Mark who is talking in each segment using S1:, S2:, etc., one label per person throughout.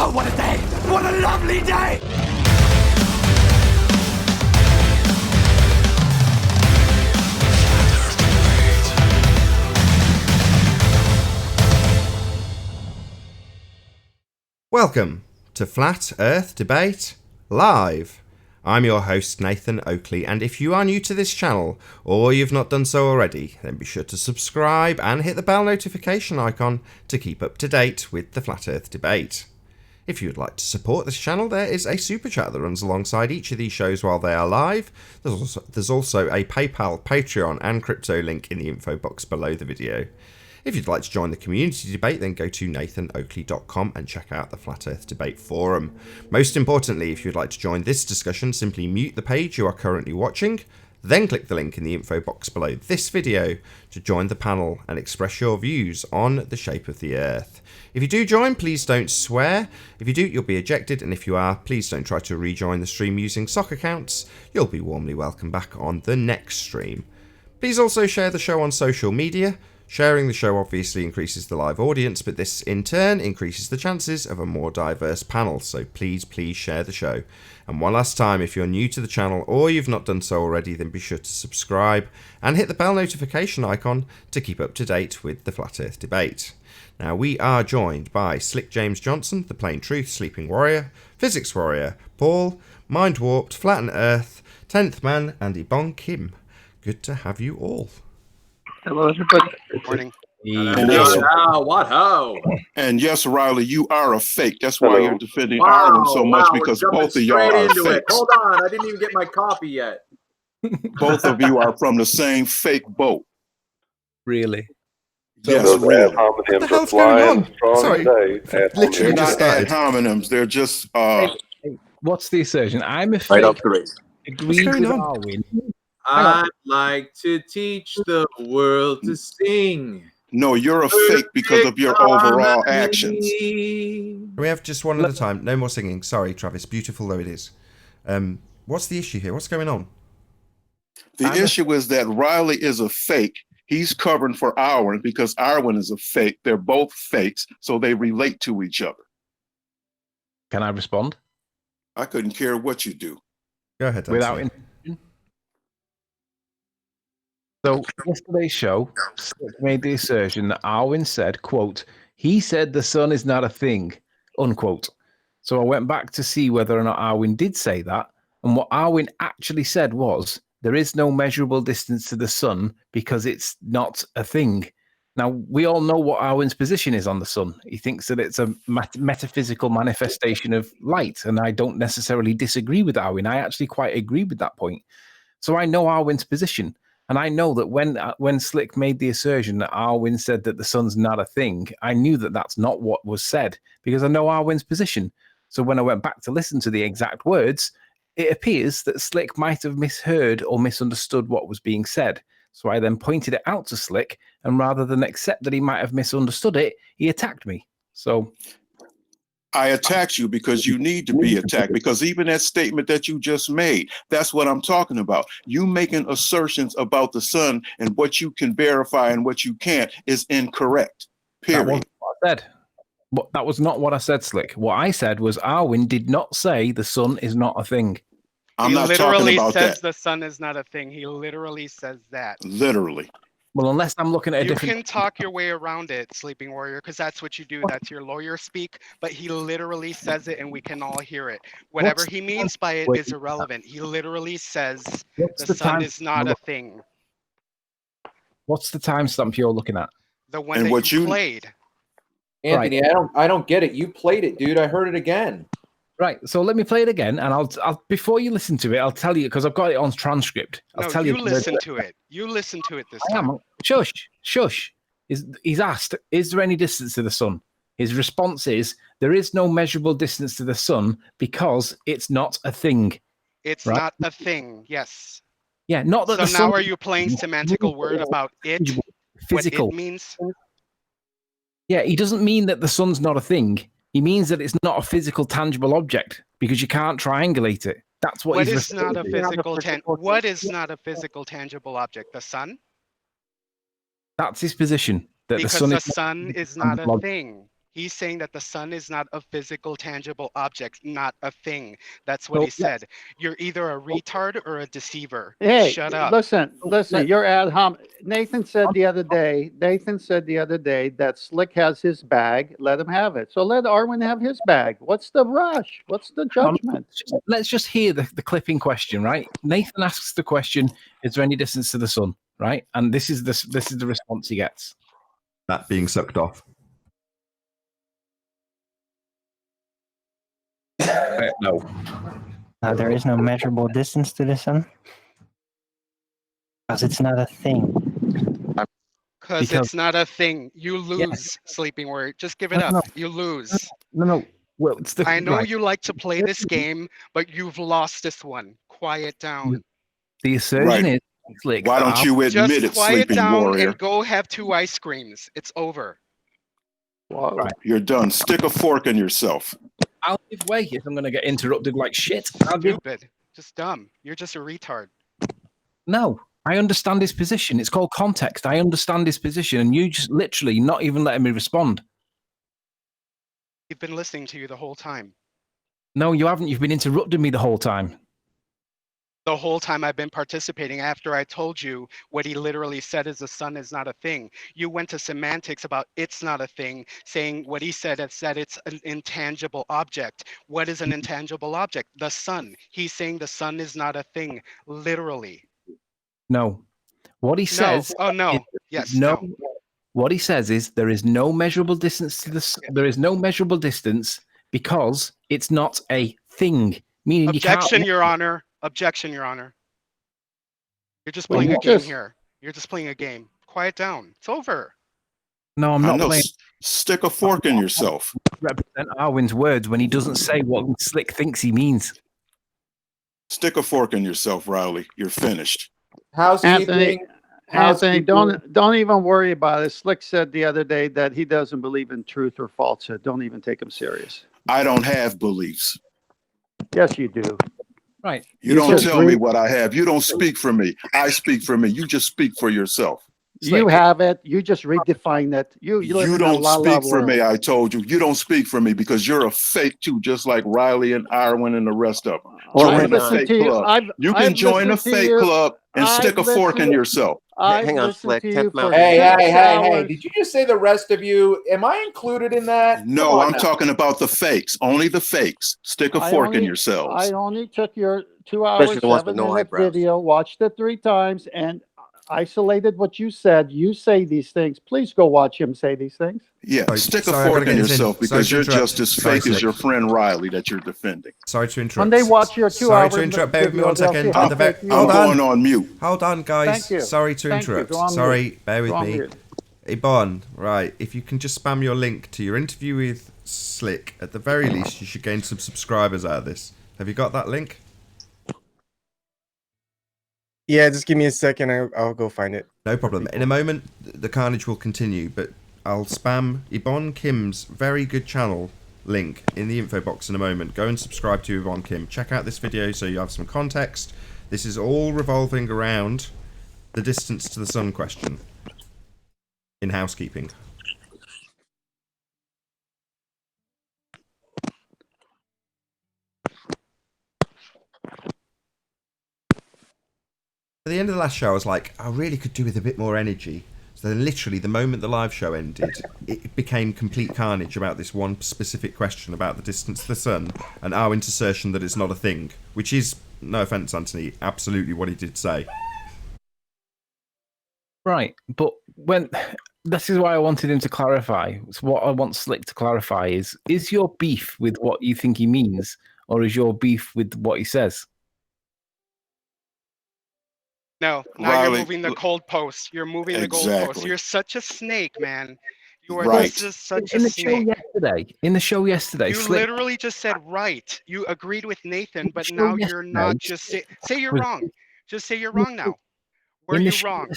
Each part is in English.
S1: Oh, what a day! What a lovely day!
S2: Welcome to Flat Earth Debate Live. I'm your host Nathan Oakley, and if you are new to this channel or you've not done so already, then be sure to subscribe and hit the bell notification icon to keep up to date with the Flat Earth Debate. If you would like to support this channel, there is a super chat that runs alongside each of these shows while they are live. There's also a PayPal, Patreon and crypto link in the info box below the video. If you'd like to join the community debate, then go to nathanoakley.com and check out the Flat Earth Debate Forum. Most importantly, if you'd like to join this discussion, simply mute the page you are currently watching, then click the link in the info box below this video to join the panel and express your views on the shape of the Earth. If you do join, please don't swear. If you do, you'll be ejected, and if you are, please don't try to rejoin the stream using sock accounts. You'll be warmly welcomed back on the next stream. Please also share the show on social media. Sharing the show obviously increases the live audience, but this in turn increases the chances of a more diverse panel, so please share the show. And one last time, if you're new to the channel or you've not done so already, then be sure to subscribe and hit the bell notification icon to keep up to date with the Flat Earth Debate. Now, we are joined by Slick James Johnson, the Plain Truth Sleeping Warrior, Physics Warrior, Paul, Mind Warped, Flatten Earth, 10th Man, and Ibon Kim. Good to have you all.
S3: Hello, everybody.
S4: Good morning.
S5: And yes, Riley, you are a fake. That's why you're defending Ireland so much, because both of y'all are fakes.
S4: Hold on, I didn't even get my coffee yet.
S5: Both of you are from the same fake boat.
S6: Really?
S5: Yes,
S2: What
S5: really.
S2: the hell's going on? Sorry, literally
S5: They're
S2: just
S5: not ad
S2: started.
S5: hominems. They're just
S6: What's the assertion? I'm a fake.
S4: Right off the race.
S6: Agreed
S2: going
S6: with
S2: on?
S6: Darwin.
S4: I'd like to teach the world to sing.
S5: no, you're a fake because of your overall actions.
S2: Can we have just one at a time? No more singing. Sorry, Travis. Beautiful though it is. What's the issue here? What's going on?
S5: The issue is that Riley is a fake. He's covering for Irwin because Irwin is a fake. They're both fakes, so they relate to each other.
S6: Can I respond?
S5: I couldn't care what you do.
S2: Go ahead.
S6: Without
S2: Anthony.
S6: interruption? So, yesterday's show, Slick made the assertion that Arwin said, quote, he said the sun is not a thing, unquote. So I went back to see whether or not Arwin did say that. And what Arwin actually said was, there is no measurable distance to the sun because it's not a thing. Now, we all know what Arwin's position is on the sun. He thinks that it's a metaphysical manifestation of light, and I don't necessarily disagree with Arwin. I actually quite agree with that point. So I know Arwin's position, and I know that when Slick made the assertion that Arwin said that the sun's not a thing, I knew that that's not what was said because I know Arwin's position. So when I went back to listen to the exact words, it appears that Slick might have misheard or misunderstood what was being said. So I then pointed it out to Slick, and rather than accept that he might have misunderstood it, he attacked me. So
S5: I attacked you because you need to be attacked, because even that statement that you just made, that's what I'm talking about. You making assertions about the sun and what you can verify and what you can't is incorrect. Period.
S6: That wasn't what I said. But that was not what I said, Slick. What I said was Arwin did not say the sun is not a thing.
S5: I'm
S7: He
S5: not
S7: literally
S5: talking about
S7: says
S5: that.
S7: the sun is not a thing. He literally says that.
S5: Literally.
S6: Well, unless I'm looking at a
S7: You
S6: different...
S7: can talk your way around it, Sleeping Warrior, because that's what you do. That's your lawyer speak. But he literally says it, and we can all hear it. Whatever he means by it is irrelevant. He literally says the sun is not a thing.
S6: What's the timestamp you're looking at?
S7: The one
S5: And
S7: that
S5: what
S7: you
S5: you-
S7: played.
S4: Anthony, I don't get it. You played it, dude. I heard it again.
S6: Right, so let me play it again, and I'll before you listen to it, I'll tell you, because I've got it on transcript. I'll
S7: No,
S6: tell
S7: you
S6: you.
S7: listen to it. You listen to it this
S6: I
S7: time.
S6: am. Shush. He's asked, is there any distance to the sun? His response is, there is no measurable distance to the sun because it's not a thing.
S7: It's
S6: Right.
S7: not a thing. Yes.
S6: Yeah, not that
S7: So
S6: the
S7: now
S6: sun...
S7: are you playing semantical word about it?
S6: Physical.
S7: What it means?
S6: Yeah, he doesn't mean that the sun's not a thing. He means that it's not a physical, tangible object because you can't triangulate it. That's what,
S7: What
S6: he's
S7: is not a
S6: referring to.
S7: what is not a physical tangible object? The sun?
S6: That's his position. That
S7: Because
S6: the sun
S7: the
S6: is
S7: sun is not a thing. He's saying that the sun is not a physical, tangible object, not a thing. That's what he said. You're either a retard or a deceiver.
S3: Hey,
S7: Shut up.
S3: listen, you're ad hom. Nathan said the other day that Slick has his bag. Let him have it. So let Arwen have his bag. What's the rush? What's the judgment?
S6: Let's just hear the clipping question, right? Nathan asks the question, is there any distance to the sun? Right? And this is the response he gets.
S2: That being sucked off.
S6: No.
S8: There is no measurable distance to the sun. Because it's not a thing.
S7: Because it's not a thing. You lose, Sleeping Warrior. Just give it up. You lose.
S6: No. Well, it's the.
S7: I know you like to play this game, but you've lost this one. Quiet down.
S6: The assertion is. Slick,
S5: why don't you admit
S7: just
S5: it,
S7: quiet
S5: Sleeping
S7: down
S5: Warrior?
S7: and go have 2 ice creams. It's over.
S3: Wow.
S5: You're done. Stick a fork in yourself.
S6: I'll give way if I'm going to get interrupted like shit.
S7: Stupid. Just dumb. You're just a retard.
S6: No, I understand his position. It's called context. I understand his position, and you just literally not even letting me respond.
S7: You've been listening to you the whole time.
S6: No, you haven't. You've been interrupting me the whole time.
S7: The whole time I've been participating after I told you what he literally said is the sun is not a thing. You went to semantics about it's not a thing, saying what he said is that it's an intangible object. What is an intangible object? The sun. He's saying the sun is not a thing, literally.
S6: No. What he says.
S7: Oh, no. Yes. No.
S6: What he says is there is no measurable distance to the. There is no measurable distance because it's not a thing. Meaning
S7: Objection,
S6: you can't.
S7: Your Honor. Objection, Your Honor. You're just playing a game here. You're just playing a game. Quiet down. It's over.
S6: No, I'm not playing.
S5: Stick a fork in yourself.
S6: Represent Arwen's words when he doesn't say what Slick thinks he means.
S5: Stick a fork in yourself, Riley. You're finished.
S4: Housekeeping.
S3: Anthony, don't even worry about it. Slick said the other day that he doesn't believe in truth or falsehood. Don't even take him serious.
S5: I don't have beliefs.
S3: Yes, you do.
S6: Right.
S5: You don't tell me what I have. You don't speak for me. I speak for me. You just speak for yourself.
S3: You have it. You just redefine it. You
S5: don't speak for me. I told you. You don't speak for me because you're a fake too, just like Riley and Arwen and the rest of them. Join the fake club. You can join a fake club and stick a fork in yourself.
S8: Hang on, Slick.
S4: Hey. Did you just say the rest of you? Am I included in that?
S5: No, I'm talking about the fakes. Only the fakes. Stick a fork in yourselves.
S3: I only took your 2 hours, 7-minute video, watched it 3 times, and isolated what you said. You say these things. Please go watch him say these things.
S5: Yeah, stick a fork in yourself because you're just as fake as your friend Riley that you're defending.
S2: Sorry to interrupt.
S3: When they watch your 2 hours,
S2: sorry to interrupt. Bear with me 1 second.
S5: I'm going on mute.
S2: Hold on, guys.
S3: Thank you.
S2: Sorry to interrupt. Sorry, bear with me. Ibon, right? If you can just spam your link to your interview with Slick, at the very least, you should gain some subscribers out of this. Have you got that link?
S9: Yeah, just give me a second. I'll go find it.
S2: No problem. In a moment, the carnage will continue, but I'll spam Ibon Kim's very good channel link in the info box in a moment. Go and subscribe to Ibon Kim. Check out this video so you have some context. This is all revolving around the distance to the sun question in housekeeping. At the end of the last show, I was like, I really could do with a bit more energy. So then literally, the moment the live show ended, it became complete carnage about this one specific question about the distance to the sun and Arwen's assertion that it's not a thing, which is, no offence, Anthony, absolutely what he did say.
S6: Right, but when this is why I wanted him to clarify. So what I want Slick to clarify is your beef with what you think he means, or is your beef with what he says?
S7: No, now
S5: Riley,
S7: you're moving the cold post. You're moving the goalpost. You're such a snake, man. You are just such a snake.
S6: In the show yesterday,
S7: You
S6: Slick,
S7: literally just said right. You agreed with Nathan, but now you're not. Just say you're wrong. Just say you're wrong now. Were you wrong?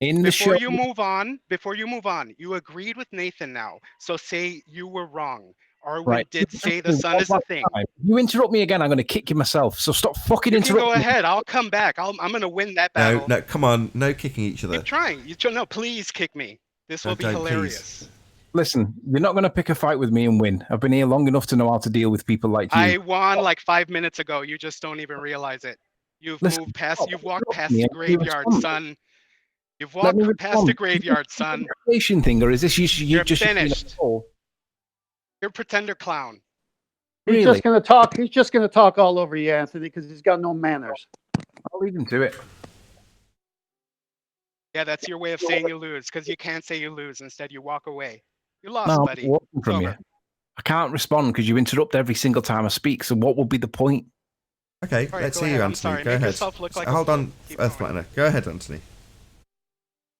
S7: Before you move on, you agreed with Nathan now. So say you were wrong. Arwen did say the sun is a thing.
S6: You interrupt me again, I'm going to kick you myself. So stop fucking interrupting.
S7: Go ahead. I'll come back. I'm going to win that battle.
S2: No, come on. No kicking each other.
S7: Keep trying. No, please kick me. This will be hilarious.
S6: Listen, you're not going to pick a fight with me and win. I've been here long enough to know how to deal with people like you.
S7: I won like 5 minutes ago. You just don't even realize it. You've
S6: Listen,
S7: you've walked past
S6: me
S7: the
S6: and
S7: graveyard,
S6: respond.
S7: son. You've
S6: Let me
S7: walked past
S6: respond.
S7: the graveyard, son.
S6: Creation thing, or is this you
S7: You're
S6: just
S7: finished. You're a pretender clown.
S3: He's
S6: Really?
S3: just gonna talk. He's just gonna talk all over you, Anthony, because he's got no manners.
S6: I'll leave him to it.
S7: Yeah, that's your way of saying you lose, because you can't say you lose. Instead, you walk away. You lost,
S6: No, I'm
S7: buddy.
S6: walking from you.
S7: Over.
S6: I can't respond because you interrupt every single time I speak. So what would be the point?
S2: Okay,
S7: All right,
S2: let's
S7: go
S2: hear
S7: ahead.
S2: you,
S7: I'm
S2: Anthony.
S7: sorry.
S2: Go
S7: Make
S2: ahead.
S7: yourself look like a
S2: Hold
S7: fool.
S2: on,
S7: Keep
S2: Earth
S7: going.
S2: Flattener. Go ahead, Anthony.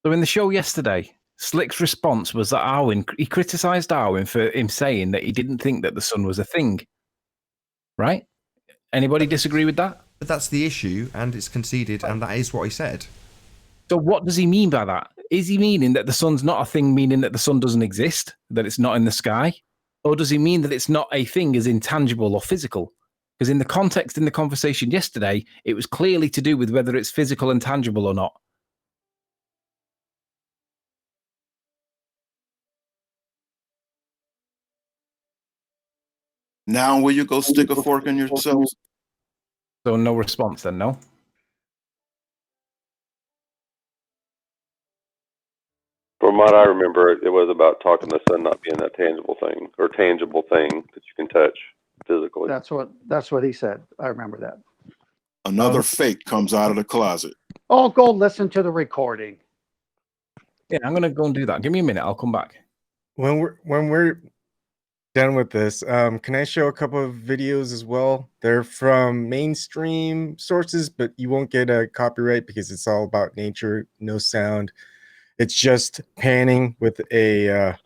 S6: So in the show yesterday, Slick's response was that he criticised Darwin for him saying that he didn't think that the sun was a thing. Right? Anybody disagree with that?
S2: But that's the issue, and it's conceded, and that is what he said.
S6: So what does he mean by that? Is he meaning that the sun's not a thing, meaning that the sun doesn't exist, that it's not in the sky? Or does he mean that it's not a thing as intangible or physical? Because in the context in the conversation yesterday, it was clearly to do with whether it's physical and tangible or not.
S5: Now will you go stick a fork in yourself?
S6: So no response then, no?
S10: From what I remember, it was about talking the sun not being a tangible thing or tangible thing that you can touch physically.
S3: That's what he said. I remember that.
S5: Another fake comes out of the closet.
S3: Oh, go listen to the recording.
S6: Yeah, I'm gonna go and do that. Give me a minute, I'll come back.
S9: When we're done with this, can I show a couple of videos as well? They're from mainstream sources, but you won't get a copyright because it's all about nature, no sound. It's just panning with a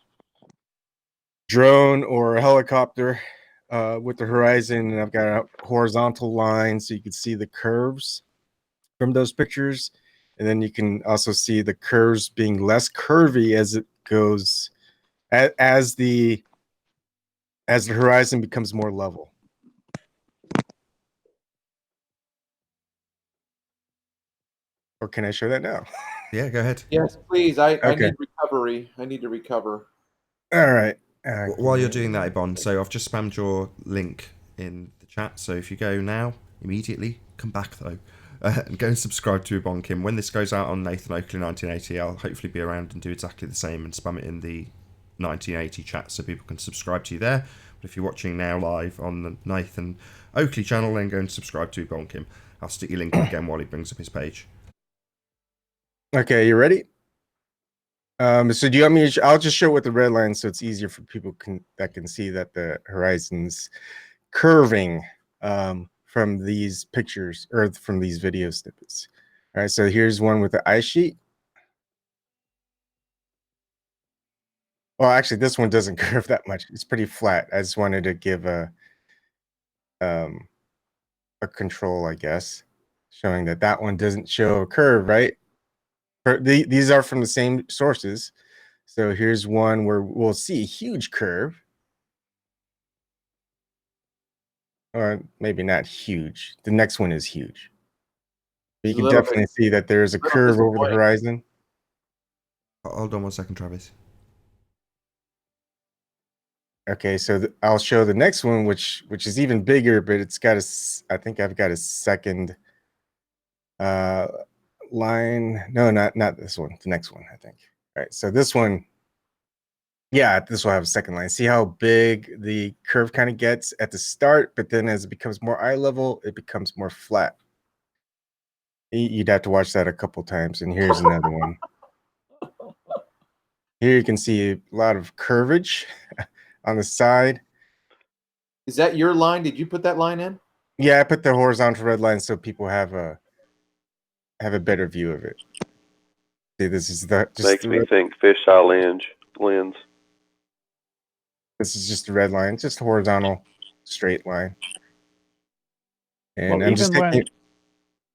S9: drone or a helicopter with the horizon, and I've got a horizontal line so you can see the curves from those pictures, and then you can also see the curves being less curvy as it goes as the horizon becomes more level. Or can I show that now?
S2: Yeah, go ahead.
S11: Yes, please. I
S9: Okay.
S11: need recovery. I need to recover.
S9: All right.
S2: While you're doing that, Ibon, so I've just spammed your link in the chat. So if you go now, immediately, come back though, and go and subscribe to Ibon Kim. When this goes out on Nathan Oakley 1980, I'll hopefully be around and do exactly the same and spam it in the 1980 chat so people can subscribe to you there. But if you're watching now live on the Nathan Oakley channel, then go and subscribe to Ibon Kim. I'll stick your link in again while he brings up his page.
S9: Okay, you ready? So do you want me to I'll just show with the red line so it's easier for people that can see that the horizon's curving from these pictures or from these video snippets. All right, so here's one with the ice sheet. Well, actually, this one doesn't curve that much. It's pretty flat. I just wanted to give a control, I guess, showing that one doesn't show a curve, right? These are from the same sources. So here's one where we'll see a huge curve. Or maybe not huge. The next one is huge. But you can definitely see that there's a curve over the horizon.
S2: Hold on one second, Travis.
S9: Okay, so I'll show the next one, which is even bigger, but it's got I think I've got a second line. No, not this one. The next one, I think. All right, so this one, yeah, this will have a second line. See how big the curve kind of gets at the start, but then as it becomes more eye level, it becomes more flat. You'd have to watch that a couple times. And here's another one. Here you can see a lot of curvage on the side.
S11: Is that your line? Did you put that line in?
S9: Yeah, I put the horizontal red line so people have a better view of it. See, this is
S10: Makes me think fisheye lens.
S9: This is just a red line, just a horizontal straight line. And
S3: Well,
S9: I'm just taking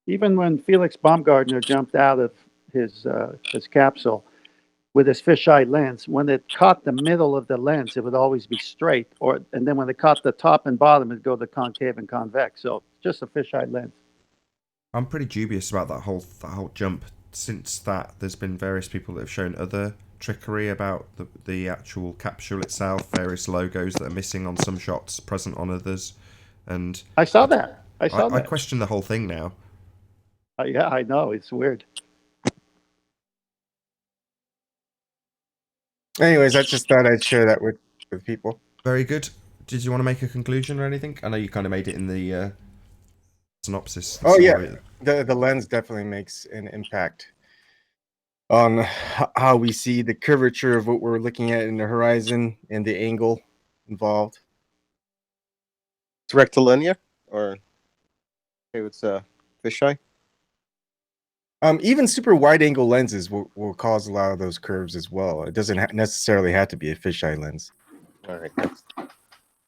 S3: even when Felix Baumgartner jumped out of his capsule with his fisheye lens, when it caught the middle of the lens, it would always be straight, and then when it caught the top and bottom, it'd go to concave and convex. So just a fisheye lens.
S2: I'm pretty dubious about that whole jump. Since that, there's been various people that have shown other trickery about the actual capsule itself, various logos that are missing on some shots, present on others, and
S3: I saw that. I
S2: I question the whole thing now.
S3: Yeah, I know. It's weird.
S9: Anyways, I just thought I'd share that with people.
S2: Very good. Did you want to make a conclusion or anything? I know you kind of made it in the synopsis.
S9: Oh yeah, the lens definitely makes an impact on how we see the curvature of what we're looking at in the horizon and the angle involved.
S12: It's rectilinear, or it's fisheye.
S9: Even super wide angle lenses will cause a lot of those curves as well. It doesn't necessarily have to be a fisheye lens.
S12: All right.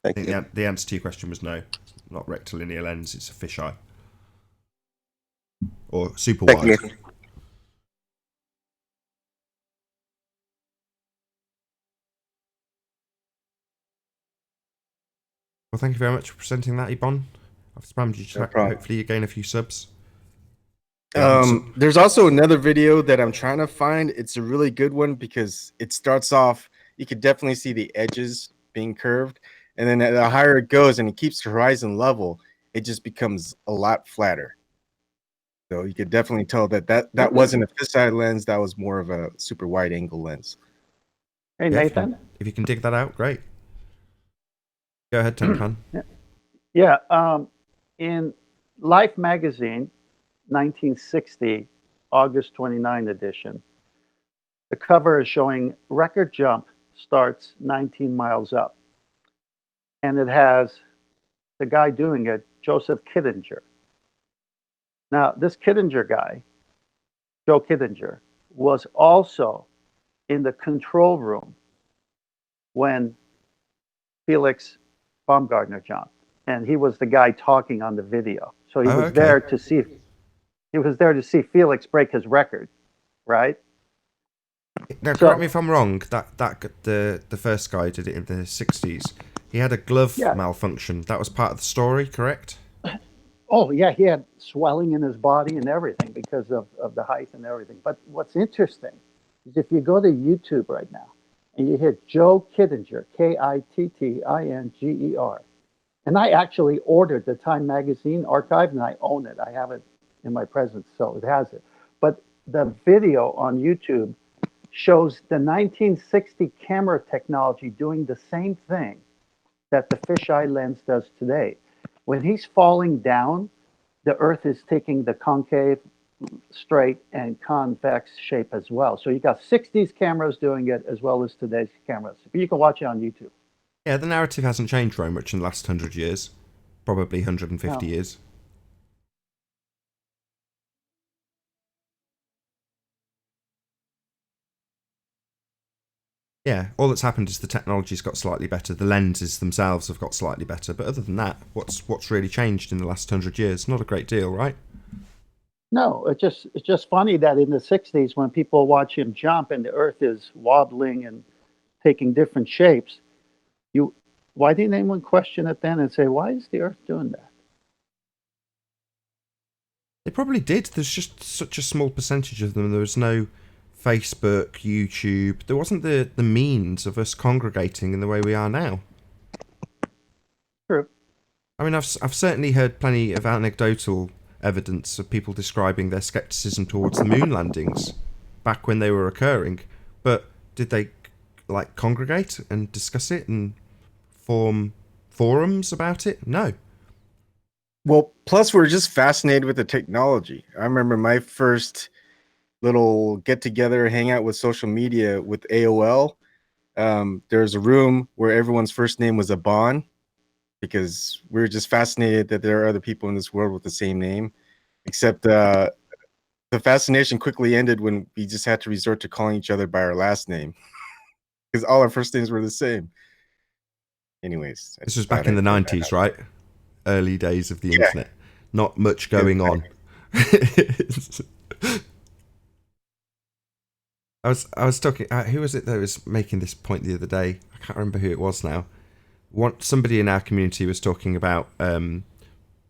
S2: I think the answer to your question was no. It's not rectilinear lens, it's a fisheye. Or super
S12: Thank
S2: wide.
S12: you.
S2: Well, thank you very much for presenting that, Ibon. I've spammed you.
S9: No problem.
S2: Hopefully you gain a few subs.
S9: There's also another video that I'm trying to find. It's a really good one because it starts off, you could definitely see the edges being curved, and then the higher it goes and it keeps the horizon level, it just becomes a lot flatter. So you could definitely tell that wasn't a fisheye lens, that was more of a super wide angle lens.
S3: Hey, Nathan?
S2: If you can dig that out, great. Go ahead, Tenkan.
S3: Yeah. In Life magazine, 1960, August 29 edition, the cover is showing record jump starts 19 miles up. And it has the guy doing it, Joseph Kittinger. Now, this Kittinger guy, Joe Kittinger, was also in the control room when Felix Baumgartner jumped. And he was the guy talking on the video. So he was there to see. He was there to see Felix break his record, right?
S2: Now, correct me if I'm wrong. The first guy did it in the 60s. He had a glove malfunction. That was part of the story, correct?
S3: Oh yeah, he had swelling in his body and everything because of the height and everything. But what's interesting is if you go to YouTube right now and you hit Joe Kittinger, Kittinger, and I actually ordered the Time Magazine archive and I own it. I have it in my presence, so it has it. But the video on YouTube shows the 1960 camera technology doing the same thing that the fisheye lens does today. When he's falling down, the Earth is taking the concave, straight, and convex shape as well. So you got 60s cameras doing it as well as today's cameras. You can watch it on YouTube.
S2: Yeah, the narrative hasn't changed very much in the last 100 years. Probably 150 years. Yeah, all that's happened is the technology's got slightly better. The lenses themselves have got slightly better. But other than that, what's really changed in the last 100 years? Not a great deal, right?
S3: No, it's just funny that in the 60s when people watch him jump and the Earth is wobbling and taking different shapes, why didn't anyone question it then and say, why is the Earth doing that?
S2: They probably did. There's just such a small percentage of them. There was no Facebook, YouTube. There wasn't the means of us congregating in the way we are now.
S3: True.
S2: I mean, I've certainly heard plenty of anecdotal evidence of people describing their skepticism towards the moon landings back when they were occurring. But did they congregate and discuss it and form forums about it? No.
S9: Well, plus we're just fascinated with the technology. I remember my first little get together, hang out with social media with AOL. There's a room where everyone's first name was Abon because we were just fascinated that there are other people in this world with the same name. Except the fascination quickly ended when we just had to resort to calling each other by our last name because all our first names were the same. Anyways,
S2: this was back in the 90s, right? Early days of the internet. Not much going on. I was talking. Who was it that was making this point the other day? I can't remember who it was now. Somebody in our community was talking about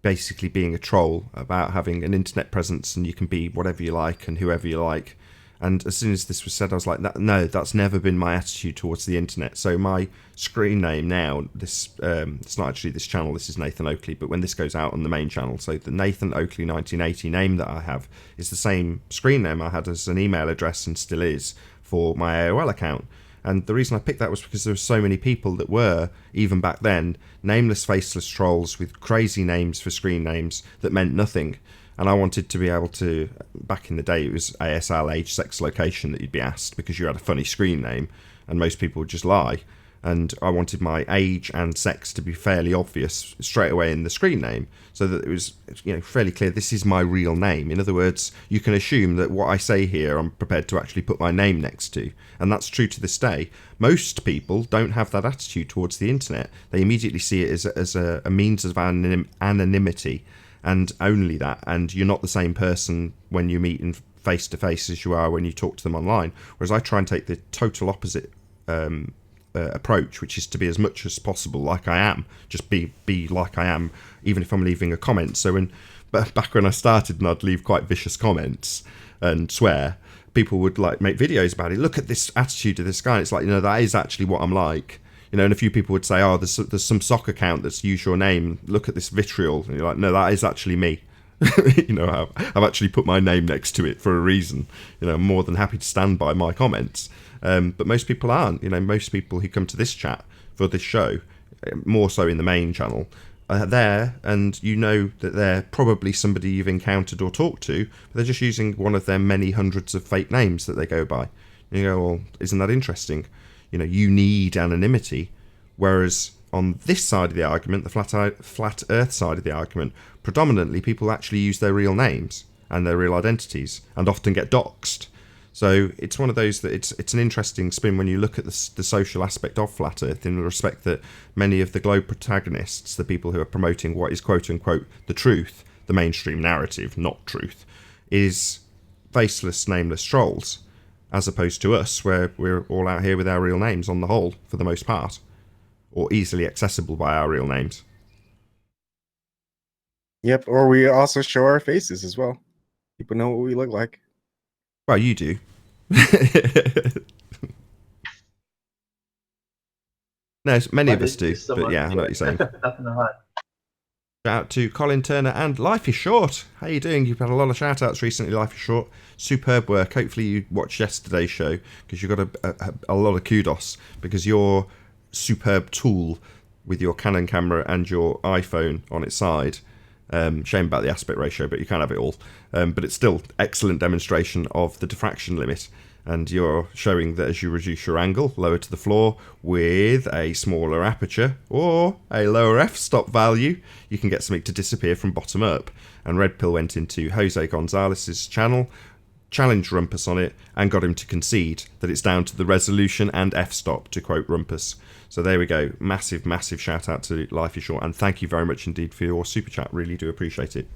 S2: basically being a troll, about having an internet presence and you can be whatever you like and whoever you like. And as soon as this was said, I was like, no, that's never been my attitude towards the internet. So my screen name now, this it's not actually this channel, this is Nathan Oakley, but when this goes out on the main channel, so the Nathan Oakley 1980 name that I have is the same screen name I had as an email address and still is for my AOL account. And the reason I picked that was because there were so many people that were, even back then, nameless, faceless trolls with crazy names for screen names that meant nothing. And I wanted to be able to, back in the day, it was ASL, age, sex, location that you'd be asked because you had a funny screen name, and most people would just lie. And I wanted my age and sex to be fairly obvious straight away in the screen name, so that it was, fairly clear this is my real name. In other words, you can assume that what I say here, I'm prepared to actually put my name next to, and that's true to this day. Most people don't have that attitude towards the internet. They immediately see it as a means of anonymity. And only that, and you're not the same person when you meet in face to face as you are when you talk to them online. Whereas I try and take the total opposite approach, which is to be as much as possible like I am, just be like I am, even if I'm leaving a comment. So back when I started and I'd leave quite vicious comments and swear, people would like make videos about it. Look at this attitude of this guy. It's like, that is actually what I'm like. And a few people would say, oh, there's some sock account that's used your name. Look at this vitriol. And you're like, no, that is actually me. I've actually put my name next to it for a reason. I'm more than happy to stand by my comments. But most people aren't. Most people who come to this chat for this show, more so in the main channel, are there, and that they're probably somebody you've encountered or talked to, but they're just using one of their many hundreds of fake names that they go by. And you go, well, isn't that interesting? You need anonymity, whereas on this side of the argument, the flat earth side of the argument, predominantly people actually use their real names and their real identities and often get doxed. So it's one of those that it's an interesting spin when you look at the social aspect of flat earth, in the respect that many of the globe protagonists, the people who are promoting what is quote unquote the truth, the mainstream narrative, not truth, is faceless, nameless trolls, as opposed to us, where we're all out here with our real names on the whole, for the most part, or easily accessible by our real names.
S9: Yep, or we also show our faces as well. People know what we look like.
S2: Well, you do. No, many of us do, but yeah, I know what you're saying.
S13: Nothing to hide.
S2: Shout out to Colin Turner and Life is Short. How you doing? You've had a lot of shout outs recently, Life is Short. Superb work. Hopefully you watched yesterday's show, because you got a lot of kudos, because your superb tool with your Canon camera and your iPhone on its side, shame about the aspect ratio, but you can have it all, but it's still excellent demonstration of the diffraction limit. And you're showing that as you reduce your angle lower to the floor with a smaller aperture or a lower f-stop value, you can get something to disappear from bottom up. And Red Pill went into Jose Gonzalez's channel, challenged Rumpus on it, and got him to concede that it's down to the resolution and f-stop, to quote Rumpus. So there we go. Massive, massive shout out to Life is Short, and thank you very much indeed for your super chat. Really do appreciate it.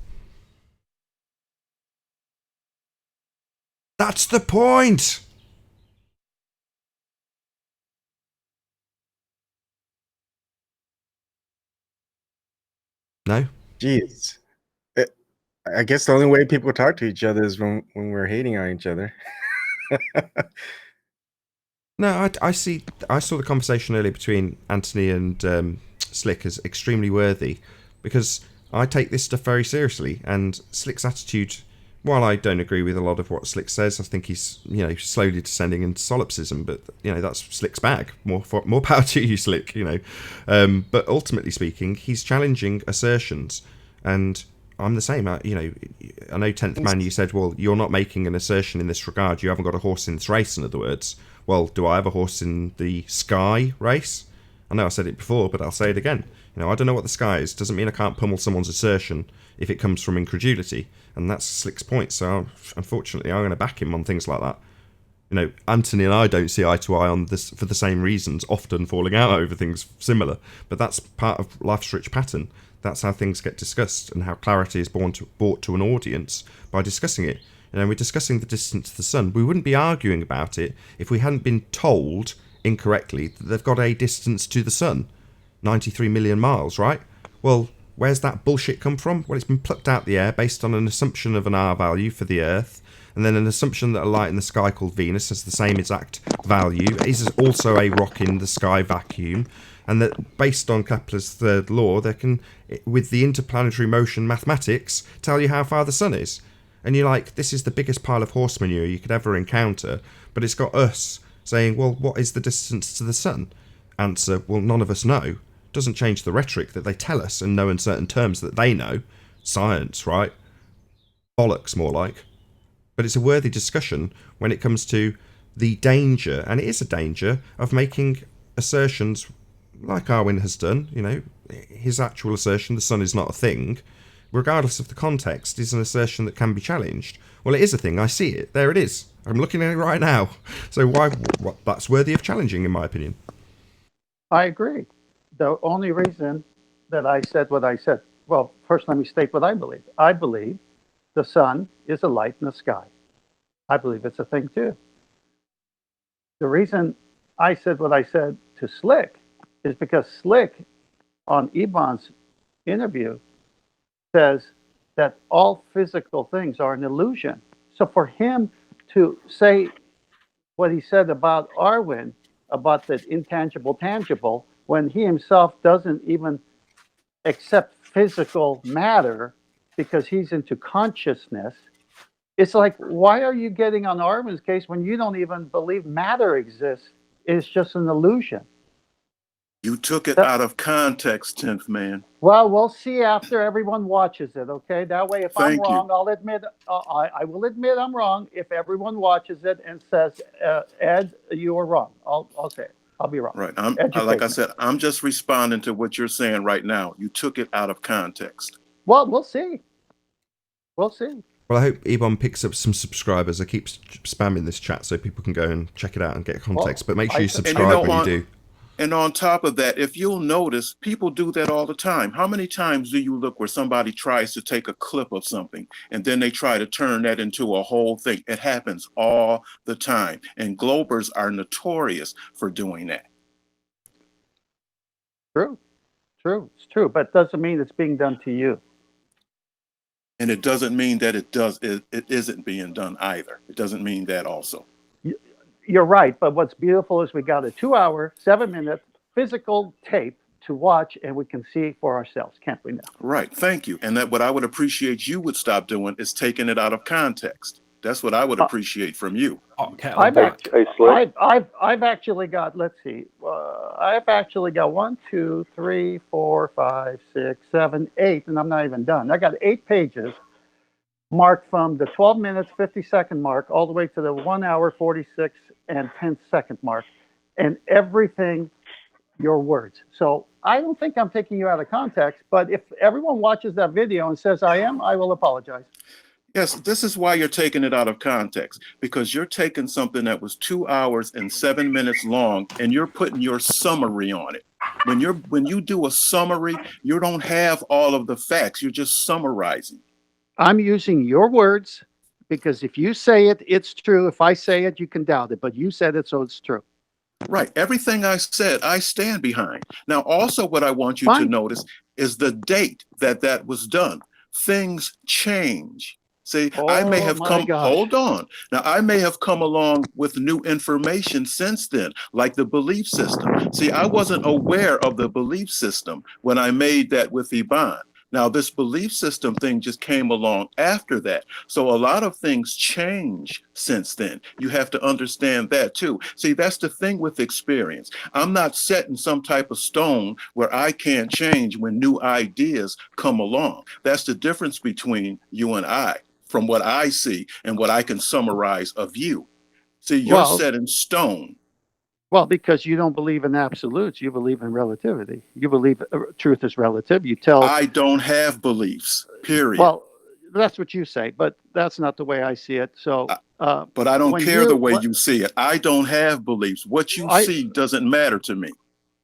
S2: That's the point! No?
S9: Jeez. I guess the only way people talk to each other is when we're hating on each other.
S2: No, I saw the conversation earlier between Anthony and Slick as extremely worthy, because I take this stuff very seriously, and Slick's attitude, while I don't agree with a lot of what Slick says, I think he's slowly descending into solipsism, but that's Slick's bag. More power to you, Slick. But ultimately speaking, he's challenging assertions, and I'm the same. I know 10th Man, you said, well, you're not making an assertion in this regard. You haven't got a horse in this race, in other words. Well, do I have a horse in the sky race? I know I said it before, but I'll say it again. I don't know what the sky is. Doesn't mean I can't pummel someone's assertion if it comes from incredulity. And that's Slick's point. So, unfortunately, I'm going to back him on things like that. Anthony and I don't see eye to eye on this for the same reasons, often falling out over things similar. But that's part of life's rich pattern. That's how things get discussed, and how clarity is brought to an audience by discussing it. We're discussing the distance to the sun. We wouldn't be arguing about it if we hadn't been told incorrectly that they've got a distance to the sun, 93 million miles, right? Well, Where's that bullshit come from? Well, it's been plucked out the air based on an assumption of an R value for the Earth, and then an assumption that a light in the sky called Venus has the same exact value, is also a rock in the sky vacuum, and that based on Kepler's third law, they can, with the interplanetary motion mathematics, tell you how far the sun is. And you're like, this is the biggest pile of horse manure you could ever encounter, but it's got us saying, well, what is the distance to the sun? Answer, well, none of us know. Doesn't change the rhetoric that they tell us and know in certain terms that they know. Science, right? Bollocks, more like. But it's a worthy discussion when it comes to the danger, and it is a danger, of making assertions like Arwin has done. You know, his actual assertion, the sun is not a thing, regardless of the context, is an assertion that can be challenged. Well, it is a thing. I see it. There it is. I'm looking at it right now. So that's worthy of challenging, in my opinion.
S3: I agree. The only reason that I said what I said, well, first let me state what I believe. I believe the sun is a light in the sky. I believe it's a thing too. The reason I said what I said to Slick is because Slick on Ebon's interview says that all physical things are an illusion. So for him to say what he said about Arwin, about the intangible tangible, when he himself doesn't even accept physical matter because he's into consciousness, it's like, why are you getting on Arwin's case when you don't even believe matter exists? It's just an illusion.
S5: You took it out of context, 10th man.
S3: Well, we'll see after everyone watches it, okay? That way, if I'm
S5: Thank you.
S3: wrong, I'll admit, I will admit I'm wrong if everyone watches it and says, Ed, you were wrong. I'll say it. I'll be wrong.
S5: Right. Like I said, I'm just responding to what you're saying right now. You took it out of context.
S3: Well, we'll see. We'll see.
S2: Well, I hope Ebon picks up some subscribers. I keep spamming this chat so people can go and check it out and get context. But make sure you subscribe when you do.
S5: And on top of that, if you'll notice, people do that all the time. How many times do you look where somebody tries to take a clip of something and then they try to turn that into a whole thing? It happens all the time. And Globers are notorious for doing that.
S3: True. It's true. But it doesn't mean it's being done to you.
S5: And it doesn't mean that it isn't being done either. It doesn't mean that also.
S3: You're right, but what's beautiful is we got a 2-hour, 7-minute physical tape to watch, and we can see for ourselves, can't we now?
S5: Right, thank you. And that what I would appreciate you would stop doing is taking it out of context. That's what I would appreciate from you.
S3: I've actually got, let's see, I've actually got 1, 2, 3, 4, 5, 6, 7, 8, and I'm not even done. I got 8 pages marked from the 12 minutes, 50-second mark all the way to the 1 hour, 46 and 10-second mark, and everything, your words. So I don't think I'm taking you out of context, but if everyone watches that video and says I am, I will apologize.
S5: Yes, this is why you're taking it out of context, because you're taking something that was 2 hours and 7 minutes long and you're putting your summary on it. When you do a summary, you don't have all of the facts. You're just summarizing.
S3: I'm using your words because if you say it, it's true. If I say it, you can doubt it, but you said it, so it's true.
S5: Right. Everything I said, I stand behind. Now, also what I want you to notice is the date that was done. Things change. See, I may have come, hold on. Now, I may have come along with new information since then, like the belief system. See, I wasn't aware of the belief system when I made that with Iban. Now, this belief system thing just came along after that. So a lot of things change since then. You have to understand that too. See, that's the thing with experience. I'm not set in some type of stone where I can't change when new ideas come along. That's the difference between you and I, from what I see and what I can summarize of you. See, you're set in stone.
S3: Well, because you don't believe in absolutes, you believe in relativity. You believe truth is relative. You tell.
S5: I don't have beliefs, period.
S3: Well, that's what you say, but that's not the way I see it. So,
S5: but I don't care the way you see it. I don't have beliefs. What you see doesn't matter to me.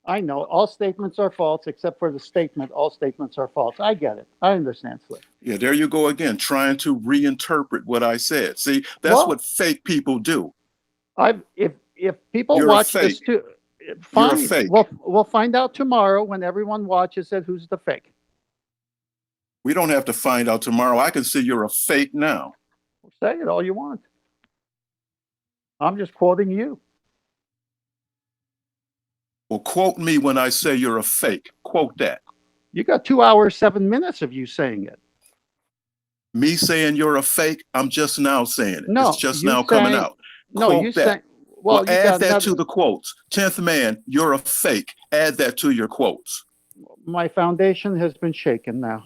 S3: I know all statements are false, except for the statement, all statements are false. I get it. I understand, Slit.
S5: Yeah, there you go again, trying to reinterpret what I said. See, that's what fake people do.
S3: If people watch this too, fine. We'll find out tomorrow when everyone watches it who's the fake.
S5: We don't have to find out tomorrow. I can see you're a fake now.
S3: Say it all you want. I'm just quoting you.
S5: Well, quote me when I say you're a fake. Quote that.
S3: You got 2 hours, 7 minutes of you saying it.
S5: Me saying you're a fake, I'm just now saying it.
S3: No,
S5: it's just
S3: you
S5: now coming
S3: saying-
S5: out.
S3: No,
S5: Quote
S3: you
S5: that.
S3: saying, well, you
S5: add
S3: got
S5: that
S3: another,
S5: to the quotes. 10th man, you're a fake. Add that to your quotes.
S3: my foundation has been shaken now.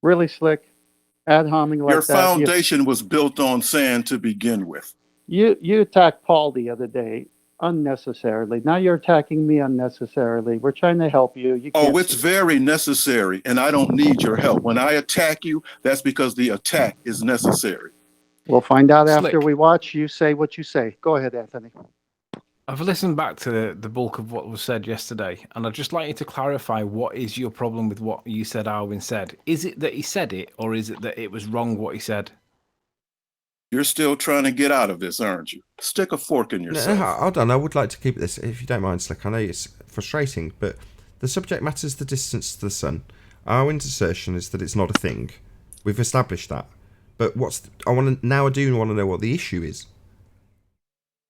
S3: Really slick. Ad homing like
S5: Your
S3: that.
S5: foundation was built on sand to begin with.
S3: You attacked Paul the other day unnecessarily. Now you're attacking me unnecessarily. We're trying to help you. You can't
S5: It's very necessary, and I don't need your help. When I attack you, that's because the attack is necessary.
S3: We'll find out
S6: Slick.
S3: after we watch. You say what you say. Go ahead, Anthony.
S6: I've listened back to the bulk of what was said yesterday, and I'd just like you to clarify what is your problem with what you said Arwin said. Is it that he said it, or is it that it was wrong what he said?
S5: You're still trying to get out of this, aren't you? Stick a fork in yourself.
S2: No, hold on. I would like to keep this, if you don't mind, Slick. I know it's frustrating, but the subject matter is the distance to the sun. Arwin's assertion is that it's not a thing. We've established that. But I do want to know what the issue is.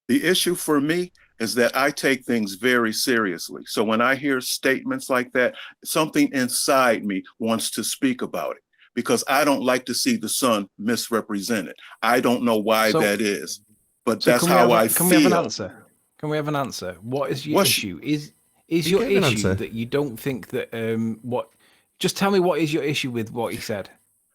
S5: The issue for me is that I take things very seriously. So when I hear statements like that, something inside me wants to speak about it, because I don't like to see the sun misrepresented. I don't know why that is, but that's how I feel.
S6: Can we have an answer? Can we have an answer? What is your issue? Is your issue that you don't think that just tell me what is your issue with what he said?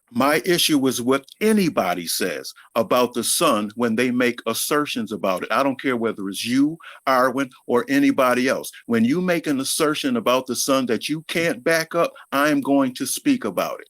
S5: My issue is what anybody says about the sun when they make assertions about it. I don't care whether it's you, Arwin, or anybody else. When you make an assertion about the sun that you can't back up, I'm going to speak about it.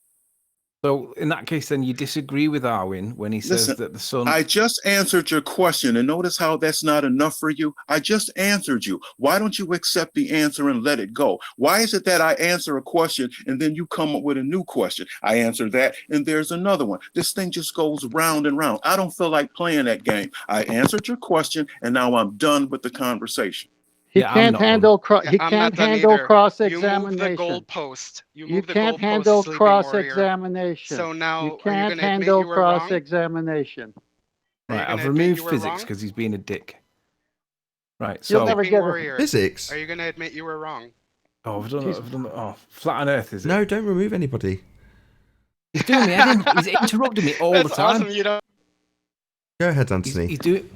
S6: So in that case, then you disagree with Arwin when he says that the sun...
S5: I just answered your question, and notice how that's not enough for you. I just answered you. Why don't you accept the answer and let it go? Why is it that I answer a question and then you come up with a new question? I answer that and there's another one. This thing just goes round and round. I don't feel like playing that game. I answered your question and now I'm done with the conversation.
S3: He can't handle cross-examination.
S7: You move the goalpost.
S3: You can't handle cross-examination.
S7: So now
S3: you can't handle cross-examination.
S6: Right, I've removed physics because he's being a dick. Right, so
S3: you'll never get it.
S2: Physics.
S7: Are you going to admit you were wrong?
S6: Oh, I've done. Oh, flat on Earth is it?
S2: No, don't remove anybody.
S6: He's doing me. He's interrupting me all the time.
S7: Awesome. You don't.
S2: Go ahead, Anthony.
S6: He's doing.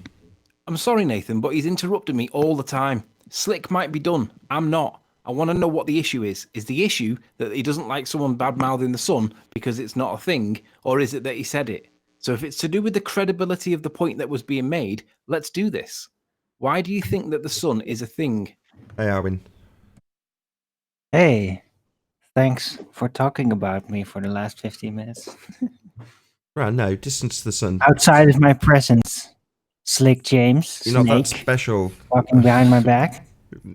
S6: I'm sorry, Nathan, but he's interrupting me all the time. Slick might be done. I'm not. I want to know what the issue is. Is the issue that he doesn't like someone bad-mouthing the sun because it's not a thing, or is it that he said it? So if it's to do with the credibility of the point that was being made, let's do this. Why do you think that the sun is a thing?
S2: Hey, Arwin.
S8: Hey, thanks for talking about me for the last 15 minutes.
S2: Right, no, distance to the sun.
S8: Outside of my presence, Slick James,
S2: You're not that
S8: Snake,
S2: special.
S8: walking behind my back.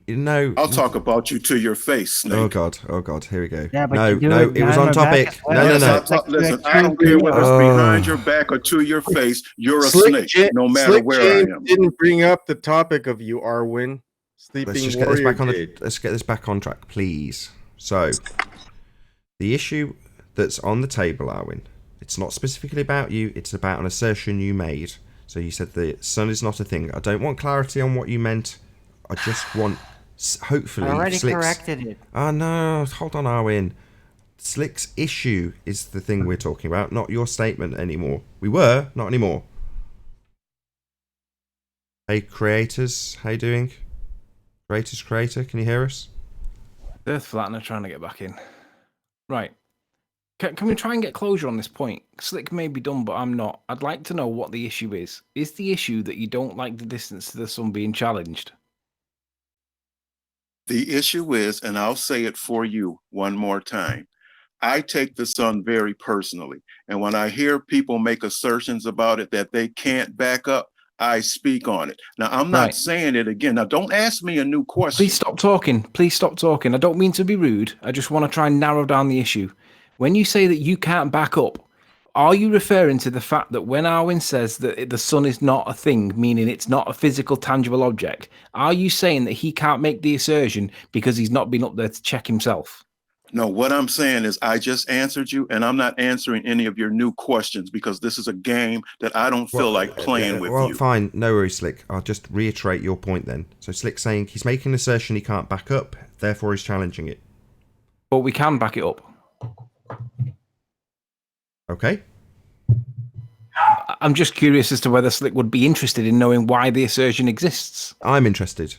S2: No.
S5: I'll talk about you to your face, Snake.
S2: Oh God, here we go.
S8: Yeah, but
S2: no,
S8: you do
S2: no,
S8: it
S2: it was
S8: behind
S2: on
S8: my
S2: topic.
S8: back as well.
S2: No.
S5: Listen, I don't care whether it's behind your back or to your face. You're a snake, no matter
S9: Slick
S5: where
S9: James
S5: I am.
S9: didn't bring up the topic of you, Arwin. Sleeping
S2: Let's just get
S9: Warrior
S2: this back
S9: did.
S2: let's get this back on track, please. So, the issue that's on the table, Arwin, it's not specifically about you. It's about an assertion you made. So you said the sun is not a thing. I don't want clarity on what you meant. I just want, hopefully,
S8: I already
S2: Slick's...
S8: corrected it.
S2: Oh no, hold on, Arwin. Slick's issue is the thing we're talking about, not your statement anymore. We were, not anymore. Hey, creators, how you doing? Creator, can you hear us?
S6: Earth Flattener trying to get back in. Right. Can we try and get closure on this point? Slick may be done, but I'm not. I'd like to know what the issue is. Is the issue that you don't like the distance to the sun being challenged?
S5: The issue is, and I'll say it for you one more time, I take the sun very personally. And when I hear people make assertions about it that they can't back up, I speak on it. Now, I'm not saying it again. Now, don't ask me a new question.
S6: Please stop talking. Please stop talking. I don't mean to be rude. I just want to try and narrow down the issue. When you say that you can't back up, are you referring to the fact that when Arwin says that the sun is not a thing, meaning it's not a physical, tangible object, are you saying that he can't make the assertion because he's not been up there to check himself?
S5: No, what I'm saying is I just answered you, and I'm not answering any of your new questions because this is a game that I don't feel like playing with
S2: well,
S5: you.
S2: fine. No worries, Slick. I'll just reiterate your point then. So Slick's saying he's making an assertion he can't back up, therefore he's challenging it.
S6: But we can back it up.
S2: Okay.
S6: I'm just curious as to whether Slick would be interested in knowing why the assertion exists.
S2: I'm interested.